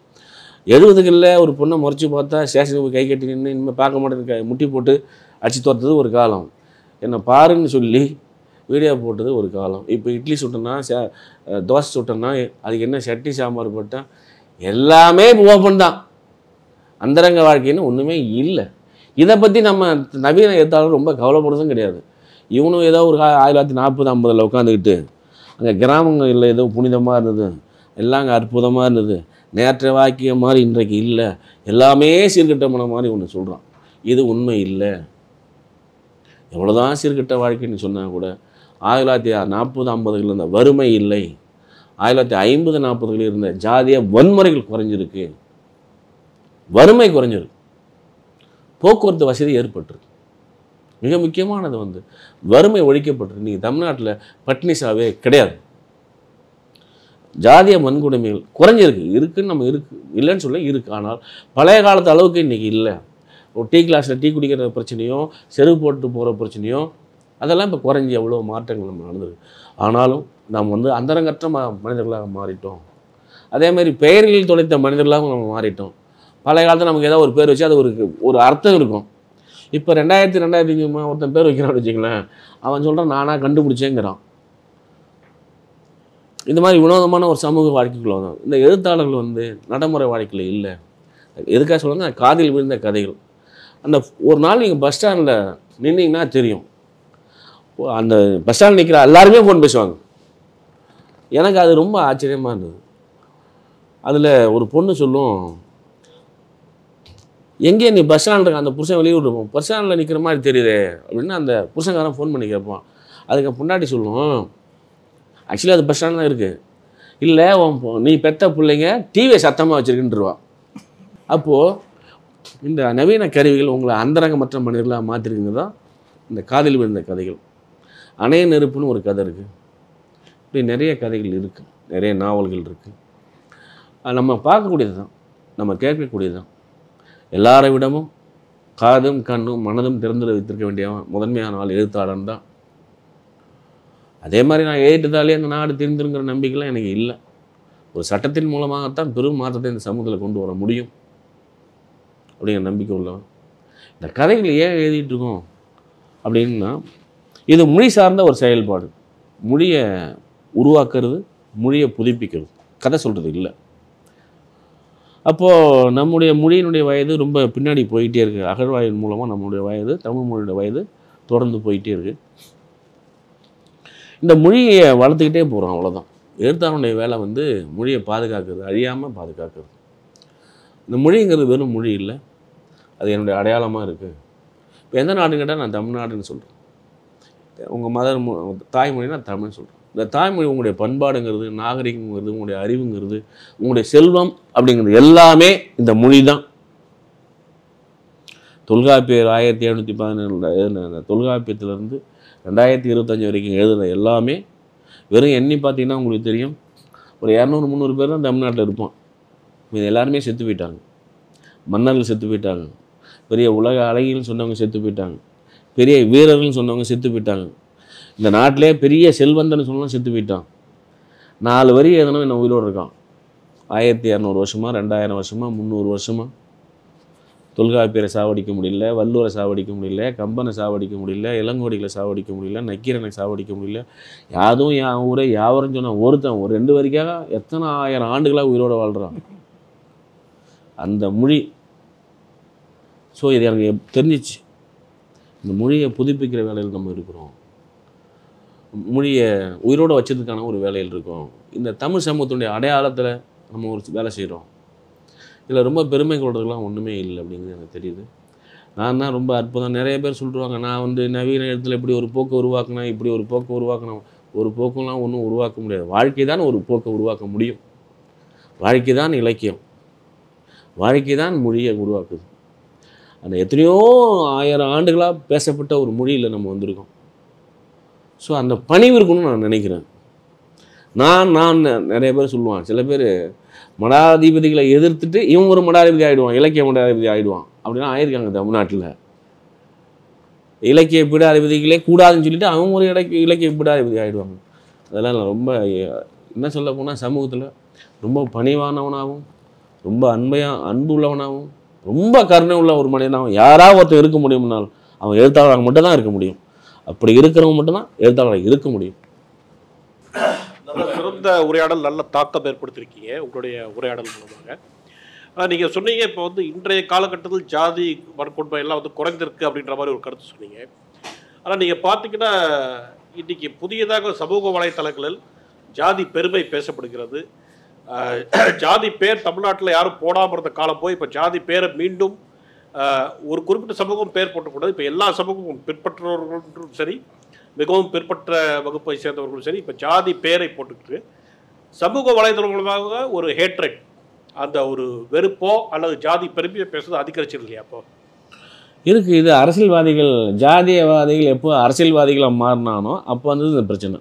70களில் ஒரு பொண்ணை முறைச்சி பார்த்தா ஸ்டேஷனுக்கு கை கட்டி நின்று இனிமேல் பார்க்க மாட்டேன்னு முட்டி போட்டு அடிச்சு தோர்த்தது ஒரு காலம், என்னை பாருன்னு சொல்லி வீடியோ போட்டது ஒரு காலம். இப்போ இட்லி சுட்டோன்னா தோசை சுட்டோன்னா அதுக்கு என்ன சட்டி சாம்பார் போட்டால் எல்லாமே ஓப்பன் தான், அந்தரங்க வாழ்க்கைன்னு ஒன்றுமே இல்லை. இதை பற்றி நம்ம நவீன எழுத்தாளர் ரொம்ப கவலைப்படுறதும் கிடையாது. இவனும் ஏதோ ஒரு 1940-50 உட்காந்துக்கிட்டு அங்கே கிராமங்களில் ஏதோ புனிதமாக இருந்தது, எல்லாம் அங்கே அற்புதமாக இருந்தது, நேற்ற வாக்கிய மாதிரி இன்றைக்கு இல்லை, எல்லாமே சீர்கட்டமான மாதிரி ஒன்று சொல்கிறான். இது உண்மை இல்லை. எவ்வளோதான் சீர்கட்ட வாழ்க்கைன்னு சொன்னால் கூட 1940-50களில் இருந்த வறுமை இல்லை, 1950-40களில் இருந்த ஜாதிய வன்முறைகள் குறைஞ்சிருக்கு, வறுமை குறைஞ்சிருக்கு, போக்குவரத்து வசதி ஏற்பட்டிருக்கு. மிக முக்கியமானது வந்து வறுமை ஒழிக்கப்பட்டிருக்கு. நீங்கள் தமிழ்நாட்டில் பட்னிசாவே கிடையாது. ஜாதிய வன்கொடுமைகள் குறைஞ்சிருக்கு, இருக்குன்னு நம்ம இருக்குது இல்லைன்னு சொல்ல இருக்குது. ஆனால் பழைய காலத்து அளவுக்கு இன்றைக்கி இல்லை. ஒரு டீ கிளாஸில் டீ குடிக்கிற பிரச்சனையோ, செருப்பு போட்டு போகிற பிரச்சனையோ, அதெல்லாம் இப்போ குறைஞ்சி எவ்வளோ மாற்றங்கள் நம்ம நடந்திருக்கு. ஆனாலும் நாம் வந்து அந்தரங்கற்ற மனிதர்களாக மாறிட்டோம். அதேமாதிரி பெயர்களில் தொலைத்த மனிதர்களாகவும் நம்ம மாறிட்டோம். பழைய காலத்தில் நமக்கு ஏதாவது ஒரு பேர் வச்சு அது ஒரு அர்த்தம் இருக்கும். இப்போ 2000-2005 ஒருத்தன் பேர் வைக்கிறான்னு வச்சுங்களேன், அவன் சொல்கிறான் நானாக கண்டுபிடிச்சேங்கிறான். இந்த மாதிரி வினோதமான ஒரு சமூக வாழ்க்கைக்குள்ள தான் இந்த எழுத்தாளர்கள் வந்து நடைமுறை வாழ்க்கையில் இல்லை. எதுக்காக சொல்லுங்க, காதில் விழுந்த கதைகள். அந்த ஒரு நாள் நீங்கள் பஸ் ஸ்டாண்டில் நின்னீங்கன்னா தெரியும். அந்த பஸ் ஸ்டாண்ட் நிற்கிற எல்லாருமே ஃபோன் பேசுவாங்க. எனக்கு அது ரொம்ப ஆச்சரியமாக இருந்தது. அதில் ஒரு பொண்ணு சொல்லும், எங்கே நீ பஸ் ஸ்டாண்டில் அந்த புருஷன் வெளியே விட்டுருப்போம், பஸ் ஸ்டாண்டில் நிற்கிற மாதிரி தெரியுது அப்படின்னு அந்த புருஷன்காரன் ஃபோன் பண்ணி கேட்பான். அதுக்கு முன்னாடி சொல்லும், ஆக்சுவலி அது பஸ் ஸ்டாண்ட் தான் இருக்குது, இல்லை நீ பெத்த பிள்ளைங்க டிவியை சத்தமாக வச்சுருக்குன்ட்டுருவா. அப்போது இந்த நவீன கருவிகள் உங்களை அந்தரங்கமற்ற மனிதர்களாக மாற்றிருக்குங்க தான் இந்த காதில் விழுந்த கதைகள். அணைய நெருப்புன்னு ஒரு கதை இருக்குது. இப்படி நிறைய கதைகள் இருக்குது, நிறைய நாவல்கள் இருக்குது. நம்ம பார்க்கக்கூடியது தான், நம்ம கேட்கக்கூடியது தான். எல்லாரை விடமும் காதும் கண்ணும் மனதும் திறந்து வைத்திருக்க வேண்டிய முதன்மையான ஆள் எழுத்தாளன் தான். அதே மாதிரி நான் எழுதிட்டதாலே அந்த நாடு திருந்திருங்கிற நம்பிக்கைலாம் எனக்கு இல்லை. ஒரு சட்டத்தின் மூலமாகத்தான் பெரும் மாற்றத்தை இந்த சமூகத்தில் கொண்டு வர முடியும் அப்படிங்கிற நம்பிக்கை உள்ளவன். இந்த கதைகள் ஏன் எழுதிட்டு இருக்கோம் அப்படின்னா, இது மொழி சார்ந்த ஒரு செயல்பாடு. மொழியை உருவாக்குறது, மொழியை புதுப்பிக்கிறது, கதை சொல்கிறது இல்லை. அப்போது நம்முடைய மொழியினுடைய வயது ரொம்ப பின்னாடி போயிட்டே இருக்குது. அகழ்வாயின் மூலமாக நம்மளுடைய வயது, தமிழ் மொழியுடைய வயது தொடர்ந்து போயிட்டே இருக்குது. இந்த மொழியை வளர்த்துக்கிட்டே போகிறோம், அவ்வளோதான். எழுத்தாளனுடைய வேலை வந்து மொழியை பாதுகாக்கிறது, அழியாமல் பாதுகாக்கிறது. இந்த மொழிங்கிறது வெறும் மொழி இல்லை, அது என்னுடைய அடையாளமாக இருக்குது. இப்போ எந்த நாடுன்னு கேட்டால் நான் தமிழ்நாடுன்னு சொல்கிறேன். உங்கள் தாய்மொழினா தமிழ்னு சொல்கிறேன். இந்த தாய்மொழி உங்களுடைய பண்பாடுங்கிறது, நாகரிகங்கிறது, உங்களுடைய அறிவுங்கிறது, உங்களுடைய செல்வம் அப்படிங்கிறது எல்லாமே இந்த மொழி தான். தொல்காப்பியர் 1717 எழுதின தொல்காப்பியத்திலேருந்து 2025 வரைக்கும் எழுதுன எல்லாமே வெறும் எண்ணி பார்த்தீங்கன்னா உங்களுக்கு தெரியும், ஒரு 200-300 பேர் தான் தமிழ்நாட்டில் இருப்பான். இது எல்லாருமே செத்து போயிட்டாங்க. மன்னர்கள் செத்து போயிட்டாங்க, பெரிய உலக அழகின்னு சொன்னவங்க செத்து போயிட்டாங்க, பெரிய வீரர்கள்னு சொன்னவங்க செத்து போயிட்டாங்க, இந்த நாட்டிலே பெரிய செல்வந்தன்னு சொன்னவங்க செத்து போயிட்டான். 4 வரி எதனும் என்ன உயிரோடு இருக்கான். 1200 வருஷமா, 2000 வருஷமா, 300 வருஷமா தொல்காப்பியரை சாவடிக்க முடியல, வள்ளுவரை சாவடிக்க முடியல, கம்பனை சாவடிக்க முடியல, இளங்கோடிகளை சாவடிக்க முடியல, நக்கீரனை சாவடிக்க முடியல. யாதும் என் ஊரே யாவரும் சொன்ன ஒருத்தன் ஒரு 2 வரிக்காக எத்தனை 1000 ஆண்டுகளாக உயிரோடு வாழ்கிறான் அந்த மொழி. ஸோ இது எனக்கு தெரிஞ்சிச்சு, இந்த மொழியை புதுப்பிக்கிற வேலையில் நம்ம இருக்கிறோம், மொழியை உயிரோடு வச்சதுக்கான ஒரு வேலையில் இருக்கோம். இந்த தமிழ் சமூகத்தினுடைய அடையாளத்தில் நம்ம ஒரு வேலை செய்கிறோம். இதில் ரொம்ப பெருமை கொள்றதுலாம் ஒன்றுமே இல்லை அப்படிங்கிறது எனக்கு தெரியுது. நான் தான் ரொம்ப அற்புதம். நிறைய பேர் சொல்லிடுவாங்க, நான் வந்து நவீன இடத்துல இப்படி ஒரு போக்கை உருவாக்கினேன், இப்படி ஒரு போக்கை உருவாக்கினேன். ஒரு போக்கெல்லாம் ஒன்றும் உருவாக்க முடியாது. வாழ்க்கை தான் ஒரு போக்கை உருவாக்க முடியும். வாழ்க்கை தான் இலக்கியம், வாழ்க்கை தான் மொழியை உருவாக்குது. அந்த எத்தனையோ 1000 ஆண்டுகளாக பேசப்பட்ட ஒரு மொழியில் நம்ம வந்திருக்கோம். ஸோ அந்த பணிவு இருக்கணும்னு நான் நினைக்கிறேன். நான் நிறைய பேர் சொல்லுவான், சில பேர் மடாதிபதிகளை எதிர்த்துட்டு இவன் ஒரு மடாதிபதி ஆகிடுவான், இலக்கிய மடாதிபதி ஆகிடுவான். அப்படிலாம் ஆயிருக்காங்க தமிழ்நாட்டில். இலக்கிய பீடாதிபதிகளே கூடாதுன்னு சொல்லிட்டு அவங்க ஒரு இலக்கிய பீடாதிபதி ஆகிடுவாங்க. அதெல்லாம் நான் ரொம்ப என்ன சொல்ல போனால் சமூகத்தில் ரொம்ப பணிவானவனாகவும், ரொம்ப அன்பு உள்ளவனாகவும், ரொம்ப கருணை உள்ள ஒரு மனிதனாகவும் யாராவது ஒருத்தர் இருக்க முடியும்னால் அவன் எழுத்தாளராக மட்டும் தான் இருக்க முடியும். அப்படி இருக்கிறவங்க மட்டும்தான் எழுத்தாளராக இருக்க முடியும். நல்ல சிறந்த உரையாடல், நல்ல தாக்கம் ஏற்படுத்தியிருக்கீங்க உங்களுடைய உரையாடல் மூலமாக. நீங்கள் சொன்னீங்க, இப்போ வந்து இன்றைய காலகட்டத்தில் ஜாதி வன்கொடுமை எல்லாம் வந்து குறைந்திருக்கு அப்படின்ற மாதிரி ஒரு கருத்து சொன்னீங்க. ஆனால் நீங்கள் பார்த்தீங்கன்னா இன்றைக்கி புதியதாக சமூக வலைத்தளங்களில் ஜாதி பெருமை பேசப்படுகிறது. ஜாதி பேர் தமிழ்நாட்டில் யாரும் போடாமல் இருந்த காலம் போய் இப்போ ஜாதி பேரை மீண்டும் ஒரு குறிப்பிட்ட சமூகம் பேர் போட்டக்கூடாது. இப்போ எல்லா சமூகமும் பிற்பற்றவர்களும் சரி, மிகவும் பிற்பற்ற வகுப்பை சேர்ந்தவர்களும் சரி, இப்போ ஜாதி பேரை போட்டுக்கிட்டு சமூக வலைதளம் மூலமாக ஒரு ஹேட்ரட், அந்த ஒரு வெறுப்போ அல்லது ஜாதி பெருமையை பேசுறது அதிகரிச்சிருக்கு இல்லையா? அப்போ இருக்குது. இது அரசியல்வாதிகள், ஜாதியவாதிகள் எப்போ அரசியல்வாதிகளாக மாறினானோ அப்போ வந்தது இந்த பிரச்சனை.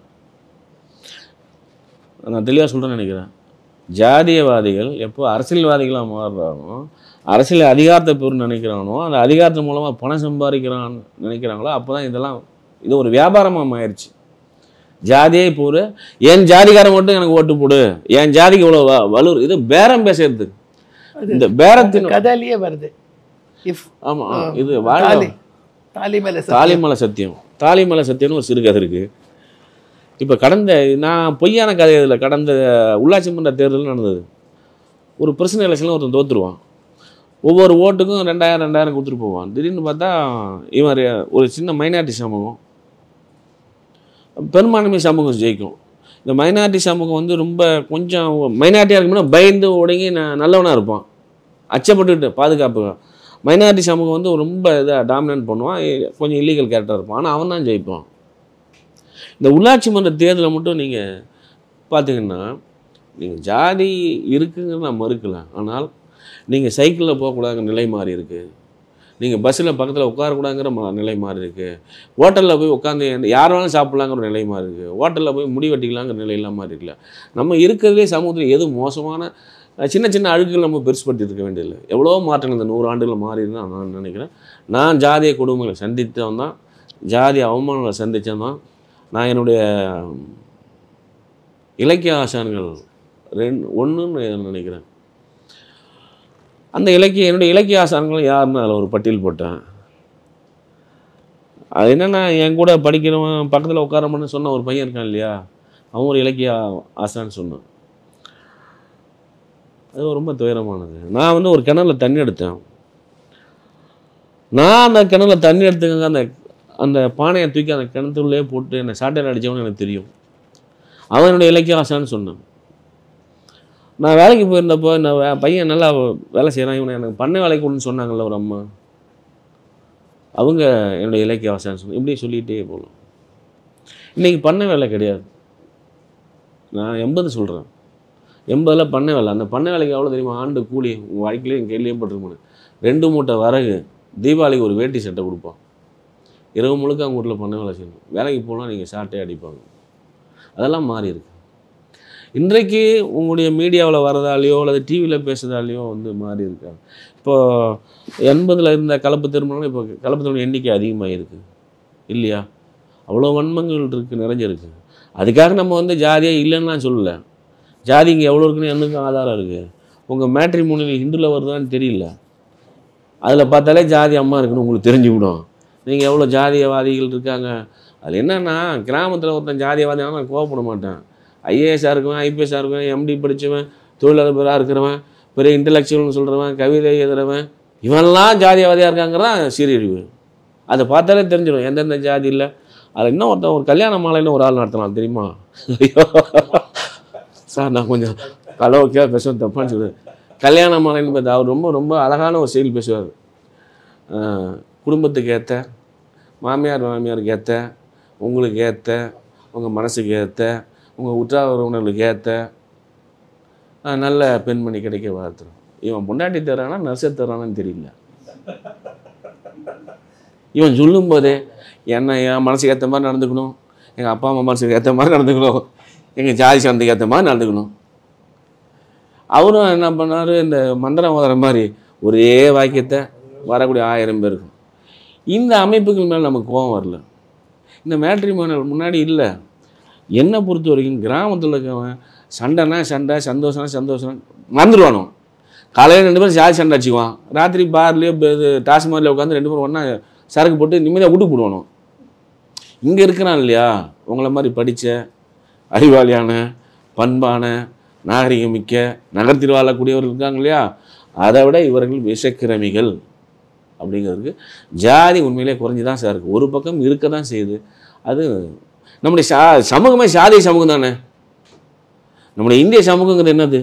நான் தெளிவாக சொல்கிறேன்னு நினைக்கிறேன். ஜாதியவாதிகள் எப்போ அரசியல்வாதிகளாக மாறுறானோ, அரசியல் அதிகாரத்தை பெறுன்னு நினைக்கிறானோ, அந்த அதிகாரத்தின் மூலமாக பணம் சம்பாதிக்கிறான்னு நினைக்கிறாங்களோ, அப்போ தான் இதெல்லாம் இது ஒரு வியாபாரமாக மாறிடுச்சு. ஜாதியே போடு, என் ஜாதிகாரன் மட்டும் எனக்கு ஓட்டு போடு, என் ஜாதிக்கு இவ்வளோ வலூர், இது பேரம் பேசுறது. இந்த பேரத்தின் கதையிலேயே வருது. ஆமாம், இது தாலிமலை சத்தியம்னு ஒரு சிறுகதை இருக்குது. இப்போ நான் பொய்யான கதை இதில் கடந்த உள்ளாட்சி மன்ற தேர்தல் நடந்தது. ஒரு பிரசிடன்ட் எலெக்ஷனில் ஒருத்தன் தோற்றுருவான். ஒவ்வொரு ஓட்டுக்கும் 2000 கொடுத்துட்டு போவான். திடீர்னு பார்த்தா இவன் ஒரு சின்ன மைனாரிட்டி சமூகம் பெரும்பான்மை சமூகம் ஜெயிக்கும். இந்த மைனாரிட்டி சமூகம் வந்து ரொம்ப கொஞ்சம் மைனாரிட்டியாக இருக்கும்போது பயந்து ஒடுங்கி நல்லவனாக இருப்பான், அச்சப்பட்டுக்கிட்டு பாதுகாப்பு. மைனாரிட்டி சமூகம் வந்து ரொம்ப இதாக டாமினேட் பண்ணுவான், கொஞ்சம் இல்லீகல் கேரக்டராக இருப்பான். ஆனால் அவன் தான் ஜெயிப்பான். இந்த உள்ளாட்சி மன்ற தேர்தலை மட்டும் நீங்கள் பார்த்தீங்கன்னா, நீங்கள் ஜாதி இருக்குங்கிறது நான் மறுக்கலை. ஆனால் நீங்கள் சைக்கிளில் போகக்கூடாதுங்கிற நிலை மாறி இருக்குது. நீங்கள் பஸ்ஸில் பக்கத்தில் உட்காரக்கூடாதுங்கிற நிலை மாறி இருக்குது. ஹோட்டலில் போய் உட்காந்து யார் வேணாலும் சாப்பிட்லாங்கிற நிலை மாறி இருக்குது. ஹோட்டலில் போய் முடி வெட்டிக்கலாங்கிற நிலையெல்லாம் மாறி இருக்குல்ல. நம்ம இருக்கிறதே சமூகத்தில் எது மோசமான சின்ன சின்ன அழுக்குகள் நம்ம பெருசுபடுத்தி இருக்க வேண்டியதில்லை. எவ்வளோ மாற்றங்கள் இந்த 100 ஆண்டுகள் மாறிடுன்னு நான் நினைக்கிறேன். நான் ஜாதிய குடும்பங்களை சந்தித்தவன் தான், ஜாதி அவமானங்களை சந்தித்தவன் தான். நான் என்னுடைய இலக்கிய ஆசான்கள் ஒன்றுன்னு நினைக்கிறேன். அந்த என்னுடைய இலக்கிய ஆசான்கள் யாருன்னு அதில் ஒரு பட்டியல் போட்டேன். அது என்னென்னா, என் கூட படிக்கிறவன் பக்கத்தில் உட்காரமான்னு சொன்ன ஒரு பையன் இருக்கான் இல்லையா, அவன் ஒரு இலக்கிய ஆசான்னு சொன்னான். அது ரொம்ப துயரமானது. நான் வந்து ஒரு கிணறுல தண்ணி எடுத்தேன். நான் அந்த கிணறுல தண்ணி எடுத்துக்கங்க அந்த பானையை தூக்கி அந்த கிணத்துள்ளே போட்டு என்னை சாட்டையில் அடித்தவனு எனக்கு தெரியும். அவன் என்னுடைய இலக்கிய ஆசான்னு சொன்னான். நான் வேலைக்கு போயிருந்தப்போ இந்த பையன் நல்லா வேலை செய்கிறான், இவனை எனக்கு பண்ணை வேலைக்கு ஒன்று சொன்னாங்கல்ல ஒரு அம்மா, அவங்க என்னுடைய இலக்கிய ஆசான்னு சொன்னாங்க. இப்படி சொல்லிகிட்டே போகலாம். இன்றைக்கி பண்ணை வேலை கிடையாது. நான் 80 சொல்கிறேன். 80 பண்ணை வேலை. அந்த பண்ணை வேலைக்கு எவ்வளோ தெரியுமா? ஆண்டு கூலி உங்கள் வாழ்க்கையிலே கேள்வியே பட்டிருக்கணும். 2 மூட்டை வரகு, தீபாவளிக்கு ஒரு வேட்டி சட்டை கொடுப்பான். இரவு முழுக்க அவங்க வீட்டில் பண்ணை வேலை செய்யணும். வேலைக்கு போனால் நீங்கள் சாட்டே அடிப்பாங்க. அதெல்லாம் மாறி இருக்கு. இன்றைக்கு உங்களுடைய மீடியாவில் வரதாலேயோ அல்லது டிவியில் பேசுறதாலேயோ வந்து மாறி இருக்காங்க. இப்போது 80ல் இருந்த கலப்பு திருமணம் இப்போ கலப்பு திருமணம் எண்ணிக்கை அதிகமாக இருக்குது இல்லையா? அவ்வளோ வன்மங்கள் இருக்குது, நிறைஞ்சிருக்கு. அதுக்காக நம்ம வந்து ஜாதியாக இல்லைன்னு நான் சொல்லலை. ஜாதி இங்கே எவ்வளோ இருக்குன்னு எனக்கும் ஆதாரம் இருக்குது. உங்கள் மேட்ரிமோனியில் ஹிந்துவில் வருதான்னு தெரியல, அதில் பார்த்தாலே ஜாதி அம்மா இருக்குன்னு உங்களுக்கு தெரிஞ்சுவிடும். நீங்கள் எவ்வளோ ஜாதியவாதிகள் இருக்காங்க. அதில் என்னென்னா, கிராமத்தில் ஒருத்தன் ஜாதியவாதியான நான் கோவப்பட மாட்டேன். ஐஏஎஸ்ஸாக இருக்குவேன், ஐபிஎஸ்ஸாக இருக்குவேன், எம்டி படித்தவன், தொழிலதிபராக இருக்கிறவன், பெரிய இன்டலெக்சுவல்னு சொல்கிறவன், கவிதை எழுதுறவன், இவன்லாம் ஜாதியவாதியாக இருக்காங்கிறதான் சீரழிவு. அதை பார்த்தாலே தெரிஞ்சிடும் எந்தெந்த ஜாதி இல்லை. அதில் இன்னும் ஒருத்தன் ஒரு கல்யாண மாலைன்னு ஒரு ஆள் நடத்தலாம் தெரியுமா? சார் நான் கொஞ்சம் கலோக்கியாக பேசுவேன், தப்பான்னு சொல்லுவேன். கல்யாண மாலைன்னு பார்த்தா அவர் ரொம்ப ரொம்ப அழகான ஒரு செயல் பேசுவார். குடும்பத்துக்கு ஏற்ற, மாமியாருக்கு ஏற்ற, உங்களுக்கு ஏற்ற, உங்கள் மனசுக்கு ஏற்ற, உங்கள் உற்றார் உறவினர்களுக்கு ஏற்ற நல்ல பெண்மணி கிடைக்க வாழ்த்துறோம். இவன் பொண்டாட்டி தரானா நர்ஸை தரானான்னு தெரியல. இவன் சொல்லும்போதே என்ன என் மனசுக்கு ஏற்ற மாதிரி நடந்துக்கணும், எங்கள் அப்பா அம்மா மனசுக்கு ஏற்ற மாதிரி நடந்துக்கணும், எங்கள் ஜாதி சந்தைக்கு ஏற்ற மாதிரி நடந்துக்கணும். அவரும் என்ன பண்ணார், இந்த மந்திரம் ஓதுற மாதிரி ஒரே வாக்கியத்தை வரக்கூடிய 1000 பேருக்கு. இந்த அமைப்புகள் மேலே நமக்கு கோபம் வரல. இந்த மேட்ரிமோனியல் முன்னாடி இல்லை. என்னை பொறுத்த வரைக்கும் கிராமத்தில் இருக்கவன் சண்டைனா சண்டை, சந்தோஷம்னா சந்தோஷம் மறந்துடுவானோ. காலையில் 2 பேரும் ஜாதி சண்டை அடிச்சுக்குவான், ராத்திரி பார்லேயோ டாஸ்மார்லேயே உட்காந்து 2 பேரும் ஒன்றா சரக்கு போட்டு நிம்மதியாக விட்டு போடுவானோ. இங்கே இருக்கிறான் இல்லையா, உங்களை மாதிரி படித்த அறிவாளியான பண்பான நாகரிகமிக்க நகரத்தில் வாழக்கூடியவர்கள் இருக்காங்க இல்லையா, அதை விட இவர்கள் விஷக்கிரமிகள் அப்படிங்கிறதுக்கு ஜாதி உண்மையிலே குறைஞ்சி தான் சார் இருக்குது. ஒரு பக்கம் இருக்க தான் செய்யுது. அது நம்முடைய சமூகமே சாதிய சமூகம் தானே. நம்முடைய இந்திய சமூகங்கிறது என்னது?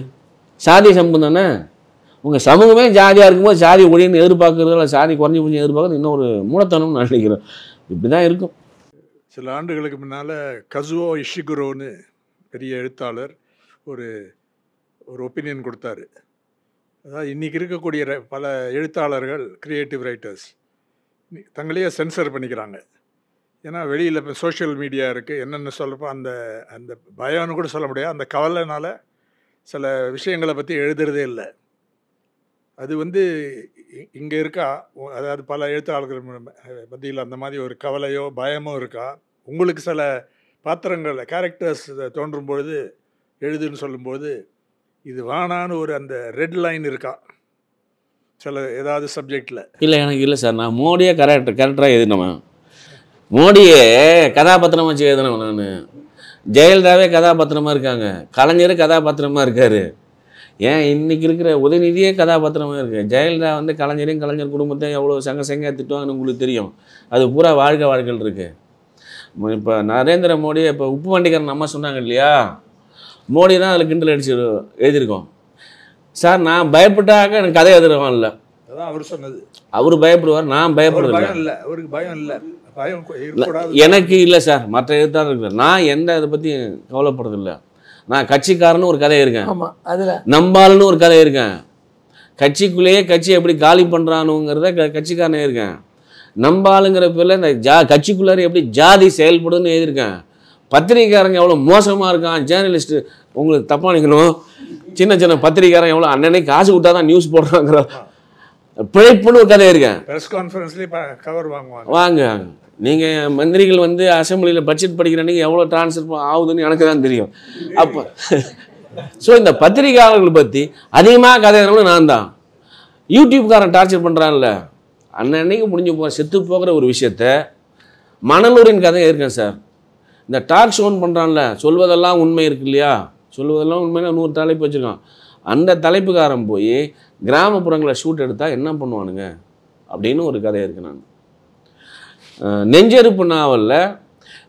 சாதிய சமூகம் தானே. உங்கள் சமூகமே ஜாதியாக இருக்கும்போது சாதி ஒழின்னு எதிர்பார்க்குறது, இல்லை சாதி குறைஞ்சி போய் எதிர்பார்க்குறது இன்னும் ஒரு மூலத்தனம்னு நான் நினைக்கிறேன். இப்படி தான் இருக்கும். சில ஆண்டுகளுக்கு முன்னால் கசுவோ இஷிகுரோன்னு பெரிய எழுத்தாளர் ஒரு ஒப்பீனியன் கொடுத்தாரு. அதாவது இன்றைக்கி இருக்கக்கூடிய பல எழுத்தாளர்கள், கிரியேட்டிவ் ரைட்டர்ஸ் தங்களையே சென்சர் பண்ணிக்கிறாங்க. ஏன்னா வெளியில் இப்போ சோஷியல் மீடியா இருக்குது, என்னென்ன சொல்கிறப்போ அந்த அந்த பயம்னு கூட சொல்ல முடியாது, அந்த கவலைனால் சில விஷயங்களை பற்றி எழுதுறதே இல்லை. அது வந்து இங்கே இருக்கா? அதாவது பல எழுத்தாளர்கள் மத்தியில் அந்த மாதிரி ஒரு கவலையோ பயமோ இருக்கா? உங்களுக்கு சில பாத்திரங்கள் கேரக்டர்ஸ் தோன்றும் பொழுது எழுதுன்னு சொல்லும்போது இது வானான்னு ஒரு அந்த ரெட் லைன் இருக்கா சில ஏதாவது சப்ஜெக்டில்? இல்லை, எனக்கு இல்லை சார். நான் மோடியே கேரக்டராக எழுதினவன், மோடியே கதாபாத்திரமாக வச்சு எழுதினவன். நான் ஜெயலலிதாவே கதாபாத்திரமாக இருக்காங்க, கலைஞர் கதாபாத்திரமாக இருக்கார். ஏன் இன்னைக்கு இருக்கிற உதயநிதியே கதாபாத்திரமாக இருக்குது. ஜெயலலிதா வந்து கலைஞரையும் கலைஞர் குடும்பத்தை எவ்வளோ சங்கையாக திட்டுவாங்கன்னு உங்களுக்கு தெரியும். அது பூரா வாழ்க்கைகள் இருக்குது. இப்போ நரேந்திர மோடி இப்போ உப்பு வண்டிக்காரன் நம்ம சொன்னாங்க இல்லையா, மோடி தான் அதில் கிண்டல் அடிச்சு எழுதியிருக்கோம். சார் நான் பயப்பட்டாக்க எனக்கு கதை எழுதுறவன் இல்லை. அதான் அவர் சொன்னது. அவர் பயப்படுவார், நான் பயப்படுறேன். இல்லை, அவருக்கு பயம் இல்லை. பயம் எனக்கு இல்லை சார். மற்ற எழுத்தான் இருக்கிறேன். நான் எந்த இதை பற்றி கவலைப்படுறதில்லை. நான் கட்சிக்காரன்னு ஒரு கதை இருக்கேன், நம்பாளுன்னு ஒரு கதை இருக்கேன். கட்சிக்குள்ளேயே கட்சி எப்படி காலி பண்ணுறானுங்கிறத கட்சிக்காரனே இருக்கேன். நம்பாளுங்கிற பேரில் இந்த கட்சிக்குள்ளார எப்படி ஜாதி செயல்படுன்னு எழுதியிருக்கேன். பத்திரிகைக்காரங்க எவ்வளோ மோசமாக இருக்கான், ஜேர்னலிஸ்ட்டு உங்களுக்கு தப்பாக நிற்கணும், சின்ன சின்ன பத்திரிகைக்காரன் எவ்வளோ அன்னன்னைக்கு காசு கொடுத்தா தான் நியூஸ் போடுறாங்கிற பிழைப்புன்னு ஒரு கதை இருக்கேன். ப்ரெஸ் கான்ஃபரன்ஸ்லேயே கவர் வாங்க. நீங்கள் மந்திரிகள் வந்து அசம்பிளியில் பட்ஜெட் படிக்கிற அன்றைக்கி எவ்வளோ ட்ரான்ஸ்ஃபர் ஆகுதுன்னு எனக்கு தான் தெரியும். அப்போ ஸோ இந்த பத்திரிகையாளர்களை பற்றி அதிகமாக கதை நான் தான். யூடியூப்காரன் டார்ச்சர் பண்ணுறான்ல, அன்னைக்கு முடிஞ்சு செத்து போகிற ஒரு விஷயத்த மணலூரின் கதை இருக்கேன் சார். இந்த டாக் ஷோன் பண்ணுறான்ல, சொல்வதெல்லாம் உண்மை இருக்கு இல்லையா, சொல்வதெல்லாம் உண்மையில 100 தலைப்பு வச்சுருக்கான். அந்த தலைப்புக்காரன் போய் கிராமப்புறங்களை ஷூட் எடுத்தால் என்ன பண்ணுவானுங்க அப்படின்னு ஒரு கதை இருக்குது. நான் நெஞ்செருப்பு நாவலில்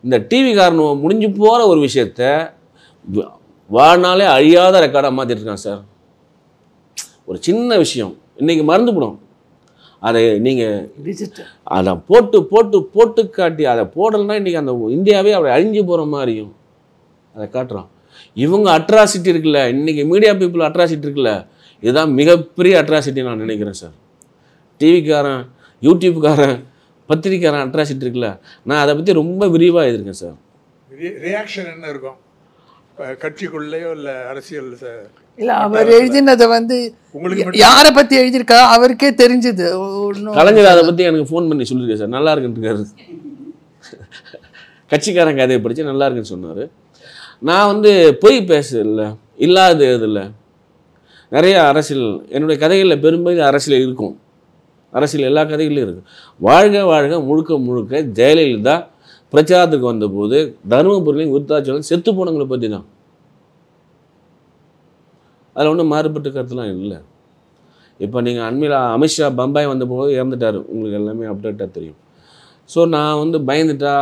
இந்த டிவிக்காரன் முடிஞ்சு போகிற ஒரு விஷயத்த வாழ்நாளே அழியாத ரெக்கார்டாக மாற்றிட்டு இருக்கான் சார். ஒரு சின்ன விஷயம் இன்றைக்கி மறந்துவிடும், அதை நீங்கள் அதை போட்டு காட்டி அதை போடலைன்னா இன்றைக்கி அந்த இந்தியாவே அப்படி அழிஞ்சு போகிற மாதிரியும் அதை காட்டுறான். இவங்க அட்ராசிட்டி இருக்குல்ல, இன்றைக்கி மீடியா பீப்புள் அட்ராசிட்டி இருக்குல்ல, இதுதான் மிகப்பெரிய அட்ராசிட்டி நான் நினைக்கிறேன் சார். டிவிக்காரன், யூடியூப்காரன், பத்திரிக்காரன் அட்ராசிட்டி இருக்குல்ல, நான் அதை பற்றி ரொம்ப விரிவாக எழுதியிருக்கேன் சார். ரியாக்ஷன் என்ன இருக்கும் கட்சிக்குள்ளேயோ இல்லை அரசியல்? இல்லை, அவர் எழுதினதை வந்து உங்களுக்கு யாரை பற்றி எழுதியிருக்கா அவருக்கே தெரிஞ்சுது. கலைஞர் அதை பற்றி எனக்கு ஃபோன் பண்ணி சொல்லியிருக்கேன் சார், நல்லா இருக்குன்ட்டு. கட்சிக்காரன் கதையை படித்து நல்லா இருக்குன்னு சொன்னார். நான் வந்து பொய் பேசல, இல்லாத இதில் நிறைய அரசியல் என்னுடைய கதைகளில் பெரும்பகுதி அரசியல் இருக்கும். அரசியல் எல்லா கதைகளிலும் இருக்குது. வாழ்க முழுக்க ஜெயலலிதா பிரச்சாரத்துக்கு வந்தபோது தருமபுரியிலையும் விருத்தாச்சலம் செத்து போனவங்களை பற்றி தான். அதில் ஒன்றும் மாறுபட்ட கருத்துலாம் இல்லை. இப்போ நீங்கள் அண்மையில் அமித்ஷா பம்பாய் வந்தபோது இறந்துட்டார், உங்களுக்கு எல்லாமே அப்டேட்டாக தெரியும். ஸோ நான் வந்து பயந்துட்டா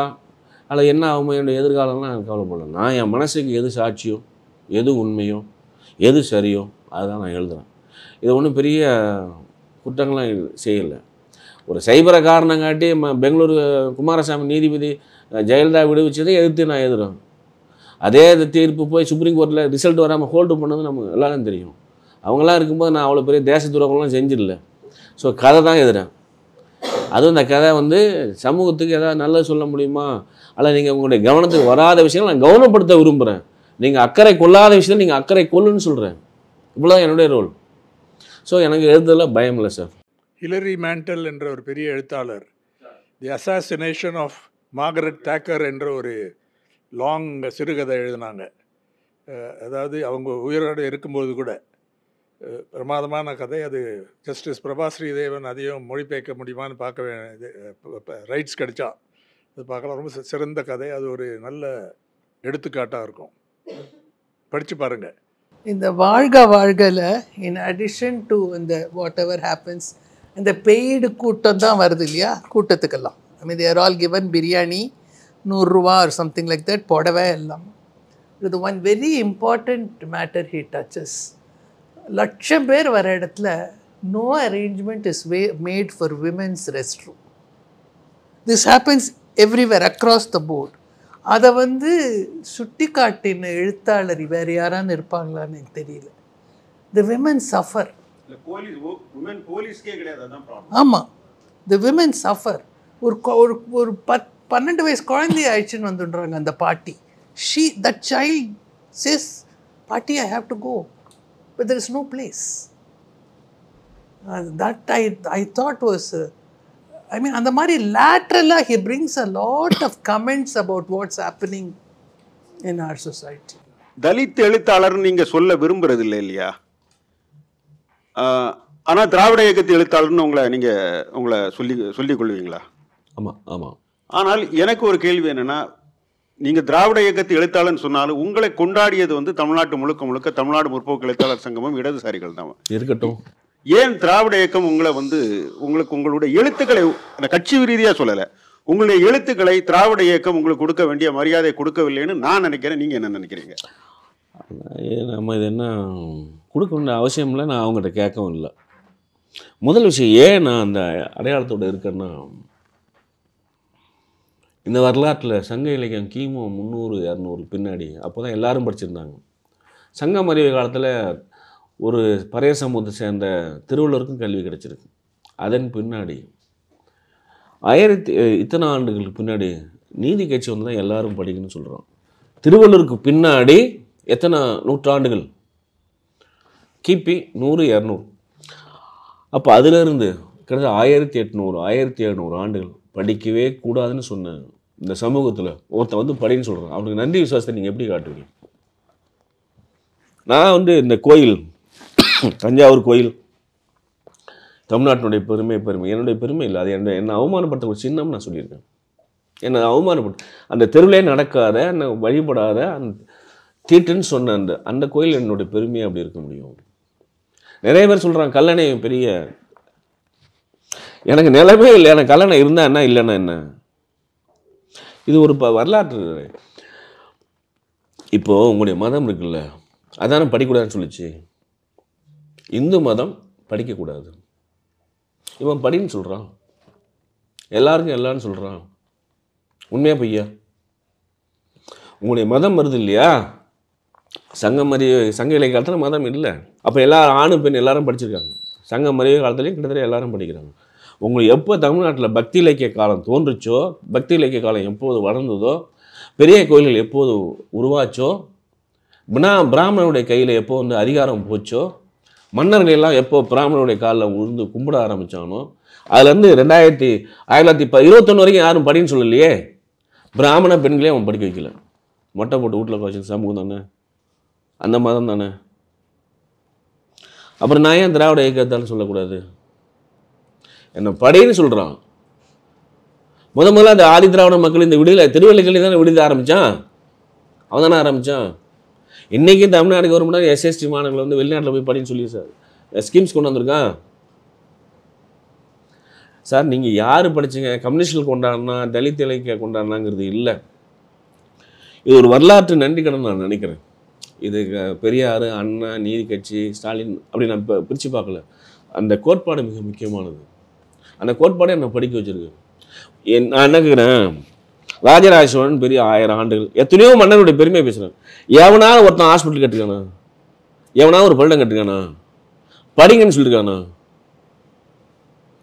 அதில் என்ன ஆகுமோ என்னுடைய எதிர்காலம்லாம் எனக்கு கவலைப்படல. நான் என் மனசுக்கு எது சாட்சியோ, எது உண்மையோ, எது சரியோ அதுதான் நான் எழுதுகிறேன். இது ஒன்றும் பெரிய குற்றங்கள்லாம் செய்யலை. ஒரு சைபரை காரணம் காட்டி பெங்களூரு குமாரசாமி நீதிபதி ஜெயலலிதா விடுவிச்சதை எதிர்த்து நான் எழுதுகிறேன். அதே தீர்ப்பு போய் சுப்ரீம் கோர்ட்டில் ரிசல்ட் வராமல் ஹோல்டு பண்ணது நமக்கு எல்லாரும் தெரியும். அவங்களாம் இருக்கும்போது நான் அவ்வளோ பெரிய தேச துரோகம்லாம் செஞ்சிடல. ஸோ கதை தான் எழுதுகிறேன். அதுவும் இந்த கதை வந்து சமூகத்துக்கு எதாவது நல்லது சொல்ல முடியுமா, அல்ல நீங்கள் உங்களுடைய கவனத்துக்கு வராத விஷயங்கள் நான் கவனப்படுத்த விரும்புகிறேன். நீங்கள் அக்கறை கொள்ளாத விஷயத்தில் நீங்கள் அக்கறை கொள்ளுன்னு சொல்கிறேன். இவ்வளோதான் என்னுடைய ரோல். ஸோ எனக்கு எழுதுறதுல பயம் இல்லை சார். ஹிலரி மேண்டல் என்ற ஒரு பெரிய எழுத்தாளர் தி அசாசினேஷன் ஆஃப் மார்கரெட் தாக்கர் என்ற ஒரு லாங் சிறுகதை எழுதினாங்க. அதாவது அவங்க உயிரோடு இருக்கும்போது கூட பிரமாதமான கதை. அது ஜஸ்டிஸ் பிரபா ஸ்ரீதேவன் அதையும் மொழிபெயர்க்க முடியுமான்னு பார்க்க வேண்டியது, ரைட்ஸ் கிடைச்சா அது பார்க்கலாம். ரொம்ப சிறந்த கதை. அது ஒரு நல்ல எடுத்துக்காட்டாக இருக்கும், படித்து பாருங்கள். இந்த வாழ்கல இன் அடிஷன் டு இந்த வாட் எவர் ஹேப்பன்ஸ், இந்த பெய்டு கூட்டம் தான் வருது இல்லையா கூட்டத்துக்கெல்லாம். I mean they're all given biryani 100 ரூபா ஆர் சம்திங் லைக் தட், புடவை எல்லாம். இது one very important matter he touches. 1,00,000 பேர் வர இடத்துல no arrangement is made for women's rest room. This happens everywhere across the board. அதை வந்து சுட்டி காட்டின எழுத்தாளர் வேறு யாரான்னு இருப்பாங்களான்னு எனக்கு தெரியல. த விமென் சஃபர். ஆமாம், த விமென் சஃபர். ஒரு 12 வயசு குழந்தைய ஆயிடுச்சுன்னு வந்துடுறாங்க அந்த பாட்டி. தட் சைல்ட் சேஸ், பாட்டி I have to go, but there is no place. That I thought was, I mean, அந்த மாதிரி laterally he brings a lot of comments about what's happening in our society. Dalit எழுத்தாளர் நீங்க சொல்ல விரும்புறது இல்லை இல்லையா? ஆனா திராவிட இயக்கத்து எழுத்தாளர்னு உங்களை சொல்லிக் கொள்வீங்களா? ஆமாம் ஆமாம். ஆனால் எனக்கு ஒரு கேள்வி என்னன்னா, நீங்கள் திராவிட இயக்கத்து எழுத்தாளர்னு சொன்னாலும் உங்களை கொண்டாடியது வந்து தமிழ்நாட்டு முழுக்க முழுக்க தமிழ்நாடு முற்போக்கு எழுத்தாளர் சங்கமும் இடதுசாரிகள் தான். இருக்கட்டும். ஏன் திராவிட இயக்கம் உங்களை வந்து உங்களுக்கு உங்களுடைய எழுத்துக்களை, கட்சி ரீதியாக சொல்லலை, உங்களுடைய எழுத்துக்களை திராவிட இயக்கம் உங்களுக்கு கொடுக்க வேண்டிய மரியாதை கொடுக்கவில்லைன்னு நான் நினைக்கிறேன். நீங்கள் என்ன நினைக்கிறீங்க? நம்ம இது என்ன கொடுக்க வேண்டிய அவசியம் இல்லை, நான் அவங்ககிட்ட கேட்கவும் இல்லை. முதல் விஷயம், ஏன் நான் அந்த அடையாளத்தோடு இருக்கேன்னா, இந்த வரலாற்றில் சங்க இலக்கியம் கிமு 300-200 பின்னாடி அப்போ தான் எல்லாரும் படிச்சிருந்தாங்க. சங்கம் அறிவு காலத்தில் ஒரு பறைய சமூகத்தை சேர்ந்த திருவள்ளுவருக்கும் கல்வி கிடைச்சிருக்கு. அதன் பின்னாடி இத்தனை ஆண்டுகளுக்கு பின்னாடி நீதி கட்சி வந்து தான் எல்லாரும் படிக்கணும்னு சொல்கிறோம். திருவள்ளுவருக்கு பின்னாடி எத்தனை நூற்றாண்டுகள்? கிபி 100-200. அப்போ அதிலிருந்து கிட்டத்தட்ட 1800-1700 ஆண்டுகள் படிக்கவே கூடாதுன்னு சொன்ன இந்த சமூகத்தில் ஒருத்தன் வந்து படின்னு சொல்கிறான். அவனுக்கு நன்றி விசுவாசத்தை நீங்கள் எப்படி காட்டுவீங்க? நான் வந்து இந்த கோயில், தஞ்சாவூர் கோயில் தமிழ்நாட்டினுடைய பெருமை என்னுடைய பெருமை இல்லை, அது என்னை அவமானப்படுத்த ஒரு சின்னம் நான் சொல்லியிருக்கேன். என்னை அவமானப்படுத்த அந்த தெருவிலே நடக்காத, என்னை வழிபடாத அந்த தீட்டுன்னு சொன்ன அந்த கோயில் என்னுடைய பெருமையை அப்படி இருக்க முடியும். நிறைய பேர் சொல்கிறாங்க கல்லணை பெரிய, எனக்கு நிலமே இல்லை, எனக்கு கல்லணை இருந்தால் என்ன இல்லைன்னா என்ன? இது ஒரு வரலாற்று. இப்போது உங்களுடைய மதம் இருக்குல்ல, அதான படிக்கூடாதுன்னு சொல்லிச்சு. இந்து மதம் படிக்கக்கூடாது, இவன் படின்னு சொல்கிறான், எல்லாருக்கும் எல்லான்னு சொல்கிறான். உண்மையா பொய்யா? உங்களுடைய மதம் வருது இல்லையா? சங்க இலக்கிய காலத்தில் மதம் இல்லை. அப்போ எல்லாரும் ஆணு பெண் எல்லாரும் படிச்சிருக்காங்க. சங்க மறிவு காலத்துலேயும் கிட்டத்தட்ட எல்லாரும் படிக்கிறாங்க. உங்களுக்கு எப்போ தமிழ்நாட்டில் பக்தி இலக்கிய காலம் தோன்றுச்சோ, பக்தி இலக்கிய காலம் எப்போது வளர்ந்ததோ, பெரிய கோயில்கள் எப்போது உருவாச்சோ, பிராமணனுடைய கையில் எப்போ வந்து அதிகாரம் போச்சோ, மன்னர்கள் எல்லாம் எப்போ பிராமணனுடைய காலில் உழுந்து கும்பிட ஆரம்பித்தானோ, அதுலேருந்து 1921 வரைக்கும் யாரும் படின்னு சொல்லலையே. பிராமண பெண்களே அவன் படிக்க வைக்கல, மொட்டை போட்டு வீட்டில் வச்சு சமூகம் தானே, அந்த மதம் தானே. அப்புறம் நான் ஏன் திராவிட இயக்கத்தான்னு சொல்லக்கூடாது? என்ன படின்னு சொல்கிறான். முதல்ல அந்த ஆதி திராவிட மக்கள் இந்த திருவள்ளுவர்களே தானே விடுதலை ஆரம்பித்தான், அவன் தானே ஆரம்பித்தான். இன்றைக்கும் தமிழ்நாடு கவர்மெண்ட் எஸ்எஸ்டி மாணவர்கள் வந்து வெளிநாட்டில் போய் படின்னு சொல்லி சார் ஸ்கீம்ஸ் கொண்டு வந்திருக்கான். சார் நீங்கள் யார் படிச்சிங்க, கம்யூனிஸ்டில் கொண்டாடினா தலித் இலக்கிய கொண்டாடினாங்கிறது இல்லை. இது ஒரு வரலாற்று நன்றி கடன் நான் நினைக்கிறேன். இது பெரியார், அண்ணா, நீதி கட்சி, ஸ்டாலின் அப்படி நான் பிரித்து பார்க்கல. அந்த கோட்பாடு மிக முக்கியமானது. அந்த கோட்பாடை என்னை படிக்க வச்சுருக்கு. நான் என்ன கேட்குறேன், ராஜராஜ சோழன் பெரிய 1000 ஆண்டுகள் எத்தனையோ மன்னருடைய பெருமையை பேசுகிறேன். எவனாவது ஒருத்தன் ஹாஸ்பிட்டல் கட்டுக்கானா, எவனாவது ஒரு பள்ளிடம் கட்டுக்கானா, படிங்கன்னு சொல்லியிருக்கானா?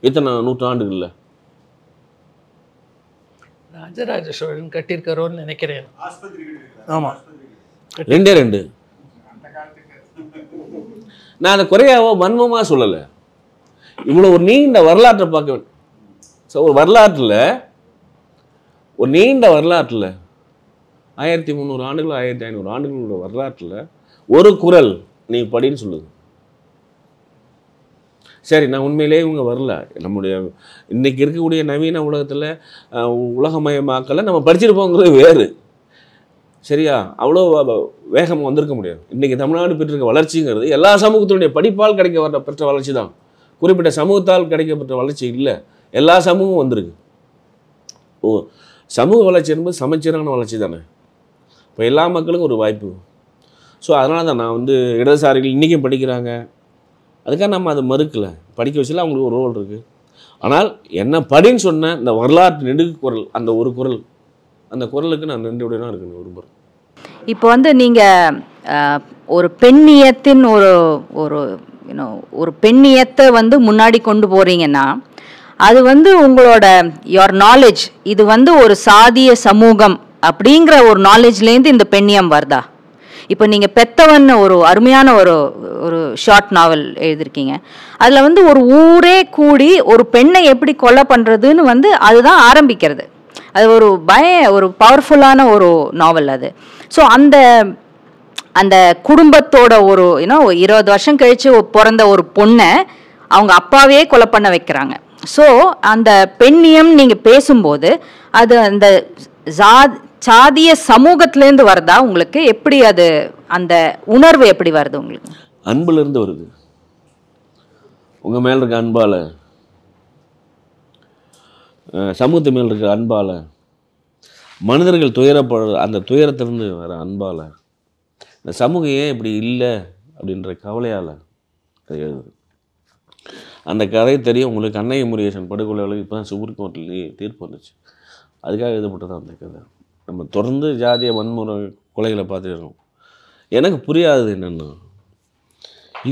இத்தனை நூற்றாண்டுகள்ல ராஜராஜ சோழன் கட்டியிருக்காரோன்னு நினைக்கிறேன். ஆமாம், 2 நான் அதை குறையாவோ வன்மமாக சொல்லலை. இவ்வளோ ஒரு நீண்ட வரலாற்றை பார்க்க வேண்டும். ஸோ ஒரு நீண்ட வரலாற்றில் 1300 ஆண்டுகள் 1500 ஆண்டுகளோட வரலாற்றில் ஒரு குறள் நீ படின்னு சொல்லுது. சரி, நான் உண்மையிலேயே இவங்க வரல. நம்முடைய இன்றைக்கி இருக்கக்கூடிய நவீன உலகத்தில் உலகமயமாக்கலை நம்ம படிச்சிருப்போங்கிறது வேறு. சரியா? அவ்வளோ வேகம் வந்திருக்க முடியாது. இன்றைக்கி தமிழ்நாடு பெற்றிருக்க வளர்ச்சிங்கிறது எல்லா சமூகத்தினுடைய படிப்பால் பெற்ற வளர்ச்சி தான். குறிப்பிட்ட சமூகத்தால் கிடைக்கப்பட்ட வளர்ச்சி இல்லை, எல்லா சமூகமும் வந்திருக்கு. சமூக வளர்ச்சி என்பது சமச்சீரான வளர்ச்சி தானே. இப்போ எல்லா மக்களுக்கும் ஒரு வாய்ப்பு. ஸோ அதனால தான் நான் வந்து இடதுசாரிகள் இன்றைக்கும் படிக்கிறாங்க, அதுக்காக நம்ம அதை மறுக்கலை. படிக்க வச்சுல அவங்களுக்கு ஒரு ரோல் இருக்குது. ஆனால் என்ன படின்னு சொன்ன இந்த வரலாற்று நெடுகு குரல், அந்த ஒரு குரல், அந்த குரலுக்கு நான் நன்றியுடனே இருக்கணும் விரும்புகிறேன். இப்போ வந்து நீங்கள் ஒரு பெண்ணியத்தின் ஒரு பெண்ணியத்தை வந்து முன்னாடி கொண்டு போகிறீங்கன்னா, அது வந்து உங்களோட யோர் நாலேஜ், இது வந்து ஒரு சாதிய சமூகம் அப்படிங்கிற ஒரு நாலேஜ்லேருந்து இந்த பெண்ணியம் வருதா? இப்போ நீங்கள் பெத்தவன் ஒரு அருமையான ஒரு ஷார்ட் நாவல் எழுதியிருக்கீங்க. அதில் வந்து ஒரு ஊரே கூடி ஒரு பெண்ணை எப்படி கொலை பண்ணுறதுன்னு வந்து அதுதான் ஆரம்பிக்கிறது. அது ஒரு பவர்ஃபுல்லான ஒரு நாவல் அது. ஸோ அந்த குடும்பத்தோட 20 வருஷம் கழித்து பிறந்த ஒரு பொண்ணை அவங்க அப்பாவே கொலை பண்ண வைக்கிறாங்க. ஸோ அந்த பெண்ணியம் நீங்கள் பேசும்போது அது அந்த சாதிய சமூகத்திலேருந்து வருதா உங்களுக்கு? எப்படி அது, அந்த உணர்வு எப்படி வருது உங்களுக்கு? அன்புலேருந்து வருது. உங்கள் மேலே இருக்க அன்பால், சமூகத்து மேல் இருக்க அன்பால், மனிதர்கள் துயரப்படுற அந்த துயரத்திலிருந்து வர அன்பால், இந்த சமூகம் ஏன் இப்படி இல்லை அப்படின்ற கவலையால் அது எழுதுது. அந்த கதை தெரியும் உங்களுக்கு. அன்னை முருகேசன் படுகொலைகளுக்கு இப்போ தான் சுப்ரீம் கோர்ட்லேயே தீர்ப்பு வந்துச்சு. அதுக்காக எழுதப்பட்டது அந்த கதை. நம்ம தொடர்ந்து ஜாதிய வன்முறை கொலைகளை பார்த்துருக்கோம். எனக்கு புரியாதது என்னென்னா,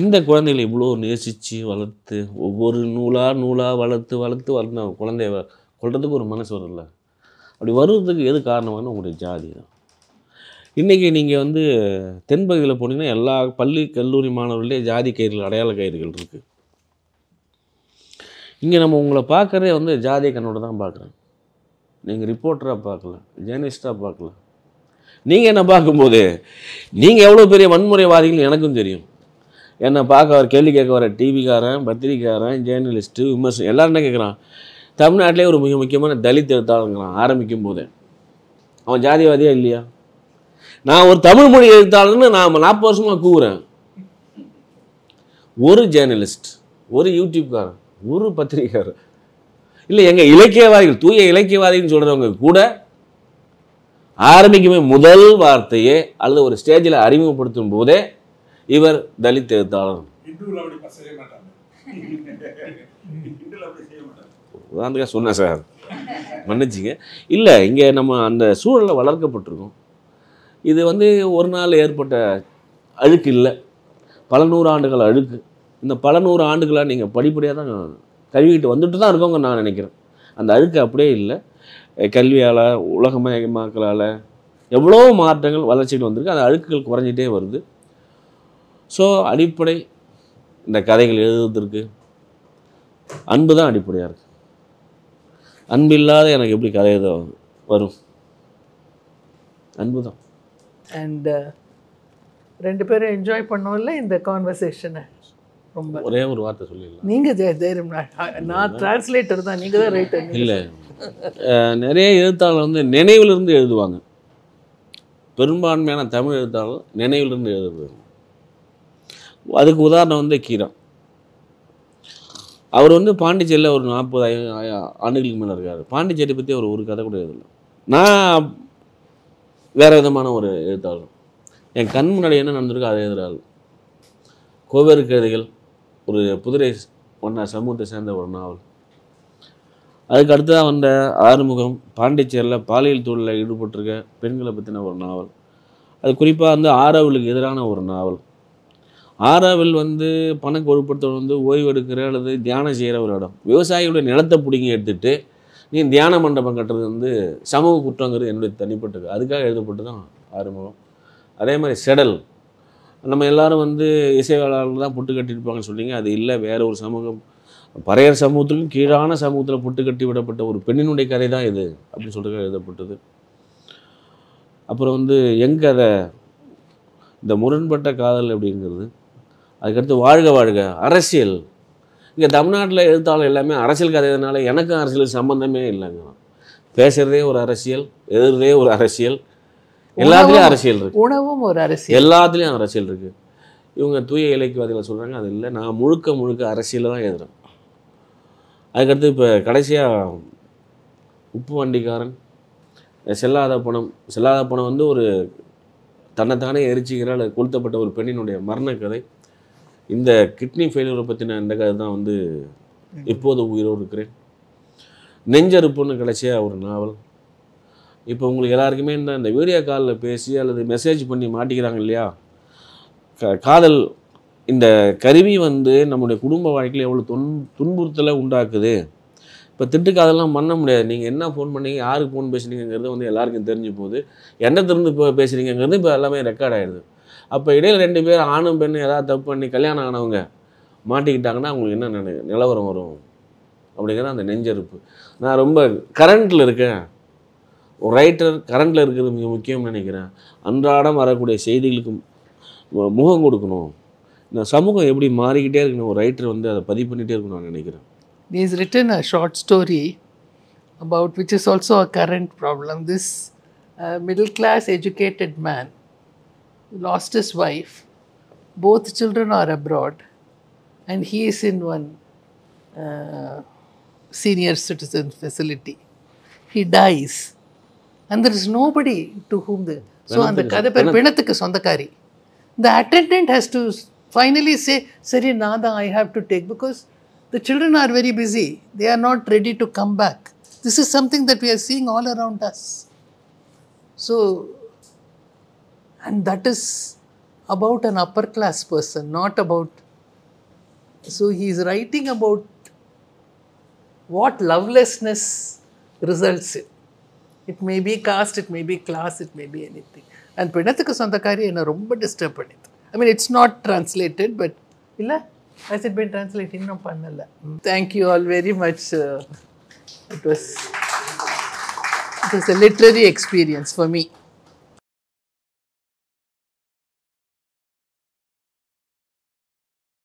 இந்த குழந்தைகளை இவ்வளோ நேசித்து வளர்த்து ஒவ்வொரு நூலாக வளர்த்து வளர்ந்து குழந்தைய கொள்றதுக்கு ஒரு மனசு வரும்ல, அப்படி வருவதுக்கு எது காரணமான உங்களுடைய ஜாதி தான். இன்றைக்கி நீங்கள் வந்து தென்பகுதியில் போனீங்கன்னா எல்லா பள்ளி கல்லூரி மாணவர்களே ஜாதி கயிறுகள், அடையாள கயிறுகள் இருக்குது. இங்கே நம்ம உங்களை பார்க்குறதே வந்து ஜாதிய கண்ணோட தான் பார்க்குறேன். நீங்கள் ரிப்போர்ட்டராக பார்க்கல, ஜேர்னலிஸ்டாக பார்க்கல. நீங்கள் என்ன பார்க்கும்போது நீங்கள் எவ்வளோ பெரிய வன்முறைவாதிகள் எனக்கும் தெரியும். என்னை பார்க்க வர, கேள்வி கேட்க வர டிவிக்காரன், பத்திரிக்காரன், ஜேர்னலிஸ்ட்டு, விமர்சனம் எல்லாரும் என்ன கேட்குறான், தமிழ்நாட்டிலே ஒரு மிக முக்கியமான தலித் எழுத்தாளருங்கிறான் ஆரம்பிக்கும் போதே. அவன் ஜாதிவாதியா இல்லையா? நான் ஒரு தமிழ் மொழி எழுத்தாளர்னு நான் 40 வருஷமாக கூவுறேன். ஒரு ஜேர்னலிஸ்ட், ஒரு யூடியூப்காரன், ஒரு பத்திரிக்காரர் இல்லை, எங்கள் இலக்கியவாதிகள், தூய இலக்கியவாதிகள்னு சொல்கிறவங்க கூட ஆரம்பிக்குமே முதல் வார்த்தையே அல்லது ஒரு ஸ்டேஜில் அறிமுகப்படுத்தும் போதே இவர் தலித் எழுத்தாளர். உதாரணத்துக்காக சொன்னேன் சார், மன்னிச்சிங்க. இல்லை, இங்கே நம்ம அந்த சூழலில் வளர்க்கப்பட்டிருக்கோம். இது வந்து ஒரு நாள் ஏற்பட்ட அழுக்கு இல்லை, பல நூறு ஆண்டுகள் அழுக்கு. இந்த பல நூறு ஆண்டுகளாக நீங்கள் படிப்படியாக தான் கல்விக்கிட்டு வந்துட்டு தான் இருக்கோங்க நான் நினைக்கிறேன். அந்த அழுக்கு அப்படியே இல்லை. கல்வியால், உலகமயமாக்கலால் எவ்வளோ மாற்றங்கள் வளர்ச்சிட்டு வந்திருக்கு. அந்த அழுக்குகள் குறைஞ்சிட்டே வருது. ஸோ அடிப்படை இந்த கதைகள் எழுதுறதுக்கு அன்பு தான் அடிப்படையாக இருக்குது. அன்பு இல்லாத எனக்கு எப்படி கதை எழுத வரும்? அன்பு தான். அண்ட் ரெண்டு பேரும் என்ஜாய் பண்ணோம்ல இந்த கான்வர்சேஷனை. ரொம்ப ஒரே ஒரு வார்த்தை சொல்லிடலாம். நீங்கள் தைரியம், நான் டிரான்ஸ்லேட்டர் தான், நீங்கள் தான் ரைட்டர். இல்லை, நிறைய எழுத்தாளர் வந்து நினைவிலிருந்து எழுதுவாங்க. பெரும்பான்மையான தமிழ் எழுத்தாளர் நினைவிலிருந்து எழுதுவாங்க. அதுக்கு உதாரணம் வந்து கீரா. அவர் வந்து பாண்டிச்சேரியில் ஒரு 40 ஆண்டுகளுக்கு மேலே இருக்கார். பாண்டிச்சேரி பற்றி அவர் ஒரு கதை கூட எழுதலை. நான் வேறு விதமான ஒரு எழுத்தாளர். என் கண் முன்னாடி என்ன நடந்திருக்கோ அதை எழுதுகிறாள். கோவேறு கதைகள் ஒரு புதுரை ஒன்றா சமூகத்தை சேர்ந்த ஒரு நாவல். அதுக்கு அடுத்ததாக வந்த ஆறுமுகம் பாண்டிச்சேரியில் பாலியல் தொழிலில் ஈடுபட்டிருக்க பெண்களை பற்றின ஒரு நாவல். அது குறிப்பாக வந்து ஆறாவிலுக்கு எதிரான ஒரு நாவல். ஆறாவில் வந்து பணக்கு ஒழுப்படுத்தவங்க வந்து ஓய்வு எடுக்கிற அல்லது தியானம் செய்கிற ஒரு இடம். விவசாயிகளுடைய நிலத்தை பிடிங்கி எடுத்துகிட்டு நீ தியான மண்டபம் கட்டுறது வந்து சமூக குற்றங்கிறது என்னுடைய தனிப்பட்டது. அதுக்காக எழுதப்பட்டு தான் ஆறுமுகம். அதே மாதிரி செடல், நம்ம எல்லோரும் வந்து இசைவாளர்கள் தான் புட்டு கட்டியிருப்பாங்கன்னு சொன்னீங்க. அது இல்லை, வேறு ஒரு சமூகம், பறையர் சமூகத்துக்கும் கீழான சமூகத்தில் புட்டு கட்டி விடப்பட்ட ஒரு பெண்ணினுடைய கதை தான் இது அப்படின்னு சொல்லிட்டு எழுதப்பட்டது. அப்புறம் வந்து என் கதை, இந்த முரண்பட்ட காதல் அப்படிங்கிறது. அதுக்கடுத்து வாழ்க வாழ்க அரசியல். இங்கே தமிழ்நாட்டில் எழுத்தாளர் எல்லாமே அரசியல் கதைனால எனக்கும் அரசியலுக்கு சம்மந்தமே இல்லைங்க. பேசுகிறதே ஒரு அரசியல், எழுதுறதே ஒரு அரசியல், எல்லாத்துலேயும் அரசியல் இருக்குது. உணவும் ஒரு அரசியல், எல்லாத்துலேயும் அரசியல் இருக்குது. இவங்க தூய இலக்கியவாதிகள் சொல்கிறாங்க, அது இல்லை, நான் முழுக்க அரசியலில் தான் எழுதுகிறேன். அதுக்கடுத்து இப்போ கடைசியாக உப்பு வண்டிக்காரன், செல்லாத பணம் வந்து ஒரு தன்னைத்தானே எரிச்சிக்கிறால் கொளுத்தப்பட்ட ஒரு பெண்ணினுடைய மரண கதை. இந்த கிட்னி ஃபெயிலியரை பற்றின இந்த கதை தான் வந்து இப்போது உயிரோடு இருக்கிறேன். நெஞ்சறுப்புன்னு கடைசியாக ஒரு நாவல். இப்போ உங்களுக்கு எல்லாருக்குமே இந்த வீடியோ காலில் பேசி அல்லது மெசேஜ் பண்ணி மாட்டிக்கிறாங்க இல்லையா, காதல் இந்த கருவி வந்து நம்முடைய குடும்ப வாழ்க்கையில் எவ்வளோ துன்புறுத்தலை உண்டாக்குது. இப்போ திட்டுக்காதெல்லாம் பண்ண முடியாது. நீங்கள் என்ன ஃபோன் பண்ணீங்க, யாருக்கு ஃபோன் பேசுனீங்கிறது வந்து எல்லாருக்கும் தெரிஞ்சு போகுது. என்ன திறந்து இப்போ பேசுகிறீங்கிறது இப்போ எல்லாமே ரெக்கார்ட் ஆகிடுது. அப்போ இடையில் 2 பேர் ஆணும் பெண்ணும் ஏதாவது தப்பு பண்ணி கல்யாணம் ஆனவங்க மாட்டிக்கிட்டாங்கன்னா அவங்களுக்கு என்ன நிலவரம் வரும் அப்படிங்கிறது அந்த நெஞ்சறுப்பு. நான் ரொம்ப கரண்ட்டில் இருக்கேன், ஒரு ரைட்டர் கரண்ட்டில் இருக்கிறது மிக முக்கியம்னு நினைக்கிறேன். அன்றாடம் வரக்கூடிய செய்திகளுக்கு முகம் கொடுக்கணும். இந்த சமூகம் எப்படி மாறிக்கிட்டே இருக்கணும், ஒரு ரைட்டர் வந்து அதை பதிவு பண்ணிகிட்டே இருக்கணும் நான் நினைக்கிறேன். He has written a short story about which is also a current problem. This a middle class educated man, lost his wife, both children are abroad, and he is in one senior citizen facility. He dies, and there is nobody to whom the... So, and the kada per pinathukku sondakari. The attendant has to finally say, Sari, Nada, I have to take, because the children are very busy. They are not ready to come back. This is something that we are seeing all around us. So, and that is about an upper class person, not about... So, he is writing about what lovelessness results in. It may be caste, it may be class, it may be anything. And Pinathukku Sondakari enna romba disturb pannithu. I mean, it's not translated, but illa, has it been translated? Innum pannala. Thank you all very much. It was a literary experience for me.